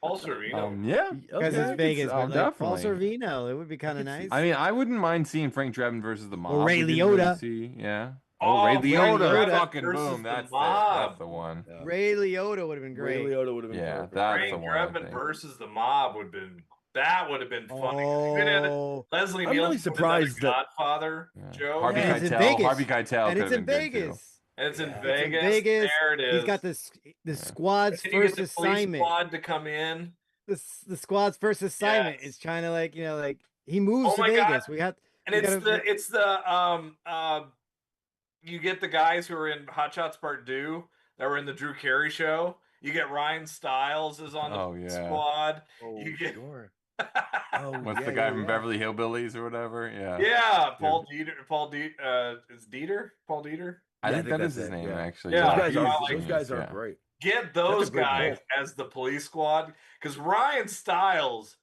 [SPEAKER 8] Paul Sorvino.
[SPEAKER 3] Yeah.
[SPEAKER 10] because it's Vegas. But like Paul
[SPEAKER 3] definitely.
[SPEAKER 10] Sorvino, it would be kind of nice.
[SPEAKER 3] I mean, I wouldn't mind seeing Frank Drebin versus the Mob.
[SPEAKER 10] Ray
[SPEAKER 3] We didn't really
[SPEAKER 10] Liotta.
[SPEAKER 3] see, yeah.
[SPEAKER 8] Oh,
[SPEAKER 3] Ray
[SPEAKER 8] Frank
[SPEAKER 3] Liotta.
[SPEAKER 8] Drebin
[SPEAKER 3] Fucking
[SPEAKER 8] versus
[SPEAKER 3] boom.
[SPEAKER 8] the
[SPEAKER 3] That's
[SPEAKER 8] Mob.
[SPEAKER 3] the one.
[SPEAKER 10] Ray Liotta would have been
[SPEAKER 6] Ray
[SPEAKER 10] great.
[SPEAKER 6] Liotta would have been
[SPEAKER 3] Yeah,
[SPEAKER 6] perfect.
[SPEAKER 3] that's the
[SPEAKER 8] Frank
[SPEAKER 3] one. I
[SPEAKER 8] Drebin
[SPEAKER 3] think.
[SPEAKER 8] versus the Mob would have been funny. You could have
[SPEAKER 10] Oh,
[SPEAKER 8] Leslie
[SPEAKER 6] I'm really
[SPEAKER 8] Nielsen
[SPEAKER 6] surprised
[SPEAKER 8] with another Godfather
[SPEAKER 3] Yeah.
[SPEAKER 8] Joe.
[SPEAKER 3] Harvey
[SPEAKER 10] Yeah, it's in
[SPEAKER 3] Keitel.
[SPEAKER 10] Vegas.
[SPEAKER 3] Harvey Keitel
[SPEAKER 10] and
[SPEAKER 3] could
[SPEAKER 10] it's
[SPEAKER 3] have
[SPEAKER 10] in
[SPEAKER 3] been good too.
[SPEAKER 10] Vegas.
[SPEAKER 8] And it's in
[SPEAKER 10] It's in
[SPEAKER 8] Vegas.
[SPEAKER 10] Vegas.
[SPEAKER 8] There it is.
[SPEAKER 10] He's got the squad's
[SPEAKER 8] And you get
[SPEAKER 10] first
[SPEAKER 8] the police
[SPEAKER 10] assignment.
[SPEAKER 8] squad to come in.
[SPEAKER 10] The squad's first assignment
[SPEAKER 8] Yes.
[SPEAKER 10] is trying to like he moves
[SPEAKER 8] Oh
[SPEAKER 10] to
[SPEAKER 8] my God.
[SPEAKER 10] Vegas.
[SPEAKER 8] And it's the you get the guys who are in Hot Shots Part 2 that were in the Drew Carey show. You get Ryan Stiles is on the
[SPEAKER 3] Oh, yeah.
[SPEAKER 8] squad.
[SPEAKER 6] Oh,
[SPEAKER 8] You get
[SPEAKER 6] sure.
[SPEAKER 3] What's the guy from Beverly Hillbillies or whatever? Yeah.
[SPEAKER 8] yeah, Paul Dieter. Is Dieter Paul Dieter?
[SPEAKER 3] I
[SPEAKER 6] Yeah,
[SPEAKER 3] think that
[SPEAKER 6] that's
[SPEAKER 3] is his
[SPEAKER 6] it,
[SPEAKER 3] name,
[SPEAKER 6] yeah.
[SPEAKER 3] actually.
[SPEAKER 8] Yeah.
[SPEAKER 6] Those guys are
[SPEAKER 3] Yeah.
[SPEAKER 6] great.
[SPEAKER 8] Get those
[SPEAKER 6] great
[SPEAKER 8] guys
[SPEAKER 6] call.
[SPEAKER 8] as the police squad because Ryan Stiles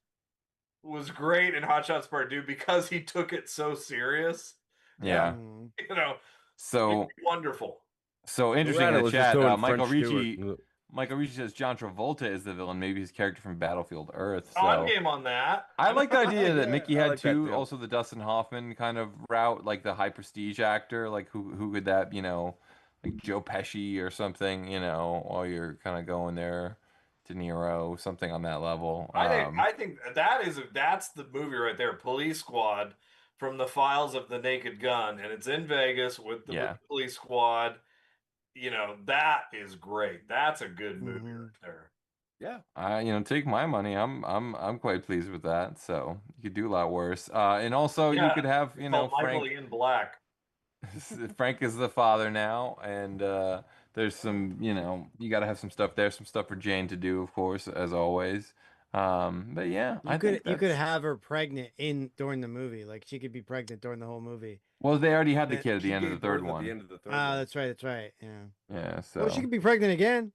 [SPEAKER 8] was great in Hot Shots Part 2 because he took it so serious.
[SPEAKER 3] Yeah.
[SPEAKER 8] You know,
[SPEAKER 3] So
[SPEAKER 8] wonderful.
[SPEAKER 3] So interesting in
[SPEAKER 6] Loretta
[SPEAKER 3] the
[SPEAKER 6] was just
[SPEAKER 3] chat.
[SPEAKER 6] doing
[SPEAKER 3] Michael
[SPEAKER 6] French
[SPEAKER 3] Ricci.
[SPEAKER 6] Stewart.
[SPEAKER 3] Michael Ricci says John Travolta is the villain. Maybe his character from Battlefield Earth. So
[SPEAKER 8] Oh, I'm game on that.
[SPEAKER 3] I like the idea that
[SPEAKER 6] Yeah,
[SPEAKER 3] Mickey
[SPEAKER 6] I
[SPEAKER 3] had
[SPEAKER 6] like that
[SPEAKER 3] too.
[SPEAKER 6] too.
[SPEAKER 3] Also, the Dustin Hoffman kind of route, like the high prestige actor. Like who could that? Like Joe Pesci or something. While you're kind of going there, De Niro, something on that level.
[SPEAKER 8] I think that's the movie right there. Police Squad from the Files of the Naked Gun, and it's in Vegas with the police squad. That is great. That's a good movie right there.
[SPEAKER 6] Yeah.
[SPEAKER 3] Take my money. I'm quite pleased with that. So you could do a lot worse. And also you could have
[SPEAKER 8] Michael
[SPEAKER 3] Frank.
[SPEAKER 8] Ian Black.
[SPEAKER 3] Frank is the father now, and there's some, you got to have some stuff there, some stuff for Jane to do, of course, as always. But yeah,
[SPEAKER 10] you could have her pregnant during the movie, like she could be pregnant during the whole movie.
[SPEAKER 3] Well, they already had the
[SPEAKER 10] And
[SPEAKER 3] kid at the
[SPEAKER 6] She
[SPEAKER 3] end of the
[SPEAKER 6] gave
[SPEAKER 3] third
[SPEAKER 6] birth at
[SPEAKER 3] one.
[SPEAKER 6] the end of the third
[SPEAKER 10] Ah,
[SPEAKER 6] one.
[SPEAKER 10] that's right. Yeah.
[SPEAKER 3] Yeah, so
[SPEAKER 10] Well, she could be pregnant again.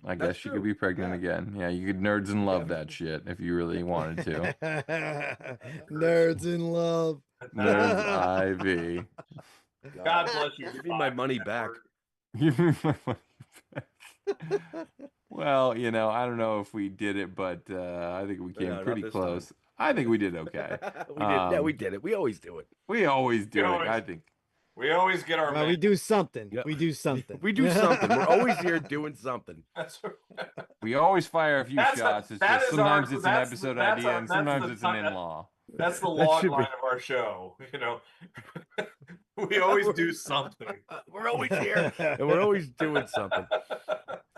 [SPEAKER 3] I
[SPEAKER 6] That's
[SPEAKER 3] guess she
[SPEAKER 6] true.
[SPEAKER 3] could be pregnant again. Yeah, you could nerds and love that shit if you really wanted to.
[SPEAKER 10] Nerds in love.
[SPEAKER 3] Nerds IV.
[SPEAKER 8] God bless you.
[SPEAKER 6] Give me my money back.
[SPEAKER 3] Give me my money back. Well, I don't know if we did it, but I think we came
[SPEAKER 6] No, not
[SPEAKER 3] pretty
[SPEAKER 6] this
[SPEAKER 3] close.
[SPEAKER 6] time.
[SPEAKER 3] I think we did okay.
[SPEAKER 6] We did. Yeah, we did it. We always do it.
[SPEAKER 3] We always do it.
[SPEAKER 8] always-
[SPEAKER 3] I think.
[SPEAKER 8] We always get our
[SPEAKER 10] Well, we
[SPEAKER 8] man.
[SPEAKER 10] do something.
[SPEAKER 6] Yeah.
[SPEAKER 10] We do something.
[SPEAKER 6] We do something. We're always here doing something.
[SPEAKER 8] That's
[SPEAKER 3] We always fire a few
[SPEAKER 8] That's
[SPEAKER 3] shots.
[SPEAKER 8] a-
[SPEAKER 3] It's
[SPEAKER 8] that
[SPEAKER 3] just
[SPEAKER 8] is our-
[SPEAKER 3] sometimes it's an
[SPEAKER 8] that's-
[SPEAKER 3] episode
[SPEAKER 8] that's
[SPEAKER 3] idea,
[SPEAKER 8] our-
[SPEAKER 3] and
[SPEAKER 8] that's
[SPEAKER 3] sometimes
[SPEAKER 8] the
[SPEAKER 3] it's an
[SPEAKER 8] time-
[SPEAKER 3] in-law.
[SPEAKER 8] That's the
[SPEAKER 6] That
[SPEAKER 8] log
[SPEAKER 6] should
[SPEAKER 8] line
[SPEAKER 6] be-
[SPEAKER 8] of our show. We always do something.
[SPEAKER 6] We're always here, and we're always doing something.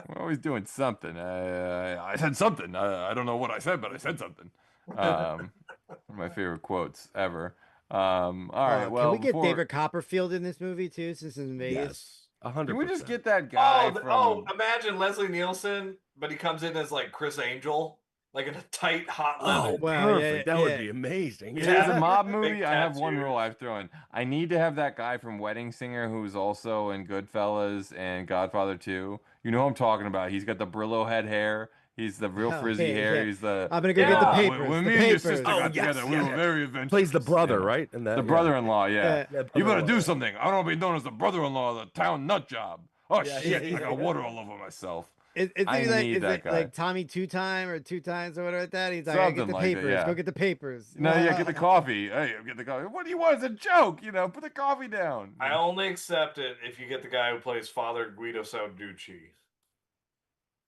[SPEAKER 3] We're always doing something. I said something. I don't know what I said, but I said something. One of my favorite quotes ever. All right. Well,
[SPEAKER 10] can we get David Copperfield in this movie too, since it's in Vegas?
[SPEAKER 6] Yes, 100%.
[SPEAKER 3] Can we just get that guy from?
[SPEAKER 8] Imagine Leslie Nielsen, but he comes in as like Chris Angel, like in a tight, hot
[SPEAKER 6] Oh,
[SPEAKER 8] leather.
[SPEAKER 10] Wow,
[SPEAKER 6] perfect.
[SPEAKER 10] yeah,
[SPEAKER 6] That would
[SPEAKER 10] yeah.
[SPEAKER 6] be amazing.
[SPEAKER 3] If there's a mob
[SPEAKER 8] Big
[SPEAKER 3] movie, I have one
[SPEAKER 8] tattoos.
[SPEAKER 3] rule I've thrown. I need to have that guy from Wedding Singer who's also in Goodfellas and Godfather 2. You know who I'm talking about. He's got the Brillo head hair. He's the real
[SPEAKER 10] Oh,
[SPEAKER 3] frizzy
[SPEAKER 10] yeah,
[SPEAKER 3] hair.
[SPEAKER 10] yeah.
[SPEAKER 3] He's the.
[SPEAKER 10] I'm gonna go get the
[SPEAKER 8] Yeah.
[SPEAKER 10] papers.
[SPEAKER 3] When
[SPEAKER 10] the
[SPEAKER 3] me and your
[SPEAKER 10] papers.
[SPEAKER 3] sister
[SPEAKER 6] Oh,
[SPEAKER 3] got
[SPEAKER 6] yes,
[SPEAKER 3] together, we
[SPEAKER 6] yes.
[SPEAKER 3] were very adventurous.
[SPEAKER 6] Plays the brother,
[SPEAKER 3] Yeah.
[SPEAKER 6] right? And that,
[SPEAKER 3] The
[SPEAKER 6] yeah.
[SPEAKER 3] brother-in-law, yeah.
[SPEAKER 10] Yeah.
[SPEAKER 6] Yeah,
[SPEAKER 3] You better
[SPEAKER 6] brother-in-law.
[SPEAKER 3] do something. I don't want to be known as the brother-in-law of the town nut job. Oh
[SPEAKER 6] Yeah,
[SPEAKER 3] shit!
[SPEAKER 6] yeah,
[SPEAKER 3] I got
[SPEAKER 6] yeah.
[SPEAKER 3] water all over myself.
[SPEAKER 10] It's
[SPEAKER 3] I need that guy.
[SPEAKER 10] like Tommy Two Time or Two Times or whatever like that. He's like, I get
[SPEAKER 3] Something
[SPEAKER 10] the
[SPEAKER 3] like that,
[SPEAKER 10] papers.
[SPEAKER 3] yeah.
[SPEAKER 10] Go get the papers.
[SPEAKER 3] No, yeah, get the coffee. Hey, get the coffee. What do you want? It's a joke, Put the coffee down.
[SPEAKER 8] I only accept it if you get the guy who plays Father Guido Sauducci.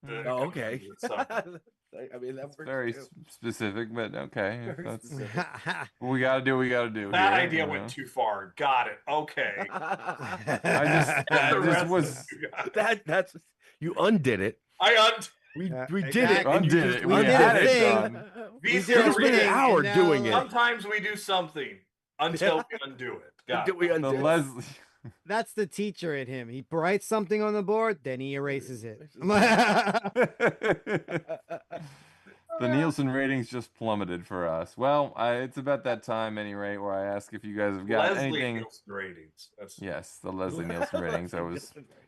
[SPEAKER 6] Oh, okay.
[SPEAKER 8] Something.
[SPEAKER 6] I mean, that
[SPEAKER 3] It's
[SPEAKER 6] works
[SPEAKER 3] very
[SPEAKER 6] too.
[SPEAKER 3] specific, but okay. If
[SPEAKER 6] Very
[SPEAKER 3] that's
[SPEAKER 6] specific.
[SPEAKER 3] what we gotta do. We gotta do.
[SPEAKER 8] That
[SPEAKER 3] here,
[SPEAKER 8] idea
[SPEAKER 3] you
[SPEAKER 8] went
[SPEAKER 3] know?
[SPEAKER 8] too far. Got it. Okay.
[SPEAKER 3] I
[SPEAKER 8] The rest
[SPEAKER 3] just
[SPEAKER 8] of
[SPEAKER 3] was.
[SPEAKER 8] you guys.
[SPEAKER 6] that's you undid it.
[SPEAKER 8] I
[SPEAKER 6] We did it.
[SPEAKER 3] We
[SPEAKER 6] and you
[SPEAKER 3] did
[SPEAKER 6] just
[SPEAKER 3] it.
[SPEAKER 10] We
[SPEAKER 3] We
[SPEAKER 10] did
[SPEAKER 3] had
[SPEAKER 10] a
[SPEAKER 3] it
[SPEAKER 10] thing.
[SPEAKER 3] done.
[SPEAKER 10] We did
[SPEAKER 6] You
[SPEAKER 10] a
[SPEAKER 6] just spent an
[SPEAKER 10] thing,
[SPEAKER 6] hour
[SPEAKER 10] and
[SPEAKER 6] doing
[SPEAKER 10] now-
[SPEAKER 6] it.
[SPEAKER 8] Sometimes we do something until we undo it. Got
[SPEAKER 6] Until we
[SPEAKER 8] it.
[SPEAKER 3] The
[SPEAKER 6] undo it.
[SPEAKER 3] Leslie.
[SPEAKER 10] That's the teacher in him. He writes something on the board, then he erases it.
[SPEAKER 3] The Nielsen ratings just plummeted for us. Well, it's about that time, any rate, where I ask if you guys have got
[SPEAKER 8] Leslie
[SPEAKER 3] anything.
[SPEAKER 8] Nielsen ratings. That's
[SPEAKER 3] Yes, the Leslie Nielsen ratings.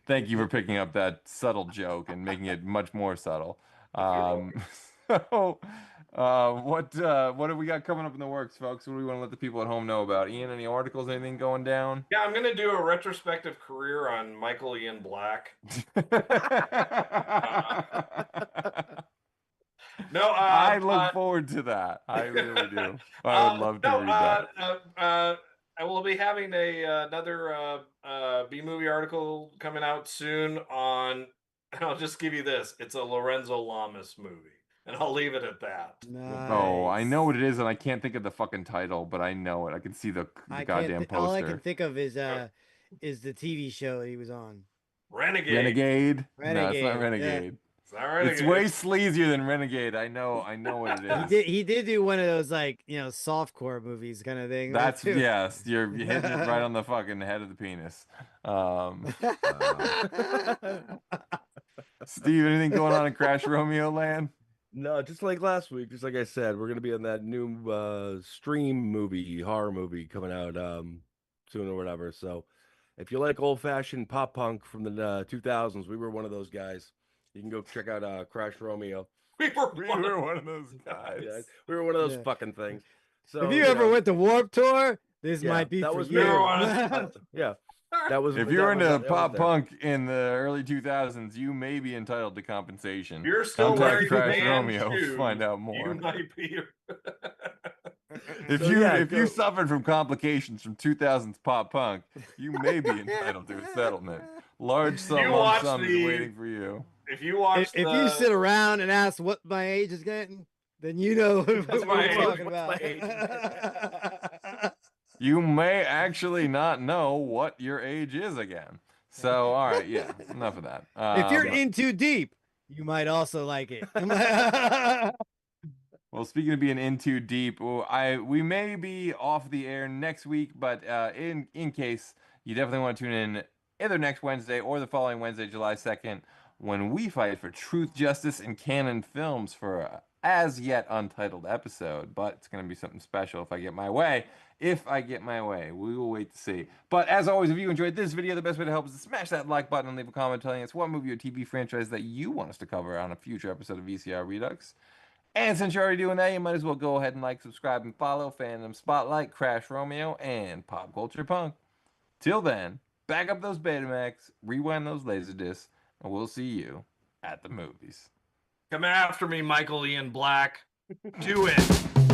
[SPEAKER 3] Thank you for picking up that subtle joke and making it much more subtle. So, what have we got coming up in the works, folks? What do we want to let the people at home know about? Ian, any articles, anything going down?
[SPEAKER 8] Yeah, I'm gonna do a retrospective career on Michael Ian Black. No,
[SPEAKER 3] I look forward to that. I really do. I would love to read that.
[SPEAKER 8] I will be having another B movie article coming out soon on. I'll just give you this: it's a Lorenzo Lamas movie, and I'll leave it at that.
[SPEAKER 3] Oh, I know what it is, and I can't think of the fucking title, but I know it. I can see the goddamn poster.
[SPEAKER 10] All I can think of is the TV show he was on.
[SPEAKER 8] Renegade.
[SPEAKER 3] Renegade? No, it's not
[SPEAKER 10] Renegade,
[SPEAKER 3] Renegade.
[SPEAKER 10] yeah.
[SPEAKER 8] It's not Renegade.
[SPEAKER 3] It's way sleazier than Renegade. I know what it is.
[SPEAKER 10] He did do one of those softcore movies kind of thing.
[SPEAKER 3] That's
[SPEAKER 10] too.
[SPEAKER 3] yes, you're hitting it right on the fucking head of the penis. Steve, anything going on in Crash Romeo Land?
[SPEAKER 6] No, just like last week, just like I said, we're gonna be on that new stream movie, horror movie coming out soon or whatever. So if you like old fashioned pop punk from the 2000s, we were one of those guys. You can go check out Crash Romeo.
[SPEAKER 8] We were
[SPEAKER 3] one of those guys.
[SPEAKER 6] Yeah, we were one of those fucking things. So
[SPEAKER 10] if you ever went to Warped Tour, this
[SPEAKER 6] Yeah,
[SPEAKER 10] might be
[SPEAKER 6] that
[SPEAKER 10] for
[SPEAKER 6] was
[SPEAKER 10] you.
[SPEAKER 6] yeah, that was.
[SPEAKER 3] If
[SPEAKER 6] that
[SPEAKER 3] you're
[SPEAKER 6] was-
[SPEAKER 3] into
[SPEAKER 6] that was
[SPEAKER 3] pop
[SPEAKER 6] there.
[SPEAKER 3] punk in the early 2000s, you may be entitled to compensation.
[SPEAKER 8] You're still
[SPEAKER 3] Contact
[SPEAKER 8] wearing
[SPEAKER 3] Crash
[SPEAKER 8] band
[SPEAKER 3] Romeo to
[SPEAKER 8] shoes,
[SPEAKER 3] find out
[SPEAKER 8] You
[SPEAKER 3] more.
[SPEAKER 8] might be.
[SPEAKER 3] If
[SPEAKER 6] So,
[SPEAKER 3] you
[SPEAKER 6] yeah,
[SPEAKER 3] if
[SPEAKER 6] go-
[SPEAKER 3] you suffered from complications from 2000s pop punk, you may be entitled to a settlement. Large
[SPEAKER 8] You
[SPEAKER 3] lump
[SPEAKER 8] watch
[SPEAKER 3] sums
[SPEAKER 8] the-
[SPEAKER 3] waiting for you.
[SPEAKER 8] If you watch,
[SPEAKER 10] If you sit around and ask what my age is getting, then you know what
[SPEAKER 8] my
[SPEAKER 10] we're
[SPEAKER 8] age.
[SPEAKER 10] talking
[SPEAKER 6] What's
[SPEAKER 10] about.
[SPEAKER 3] You may actually not know what your age is again. So, all right, yeah, enough of that.
[SPEAKER 10] If you're in too deep, you might also like it.
[SPEAKER 3] Well, speaking of being in too deep, we may be off the air next week, but in case you definitely want to tune in either next Wednesday or the following Wednesday, July 2nd, when we fight for truth, justice, and canon films for a as yet untitled episode. But it's going to be something special if I get my way. If I get my way, we will wait to see. But as always, if you enjoyed this video, the best way to help is to smash that like button and leave a comment telling us what movie or TV franchise that you want us to cover on a future episode of VCR Redux. And since you're already doing that, you might as well go ahead and like, subscribe, and follow Fandom, Spotlite, Crash Romeo, and Pop Culture Punk. Till then, back up those Betamax, rewind those Laserdiscs, and we'll see you at the movies.
[SPEAKER 8] Come after me, Michael Ian Black. Do it.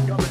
[SPEAKER 6] Coming.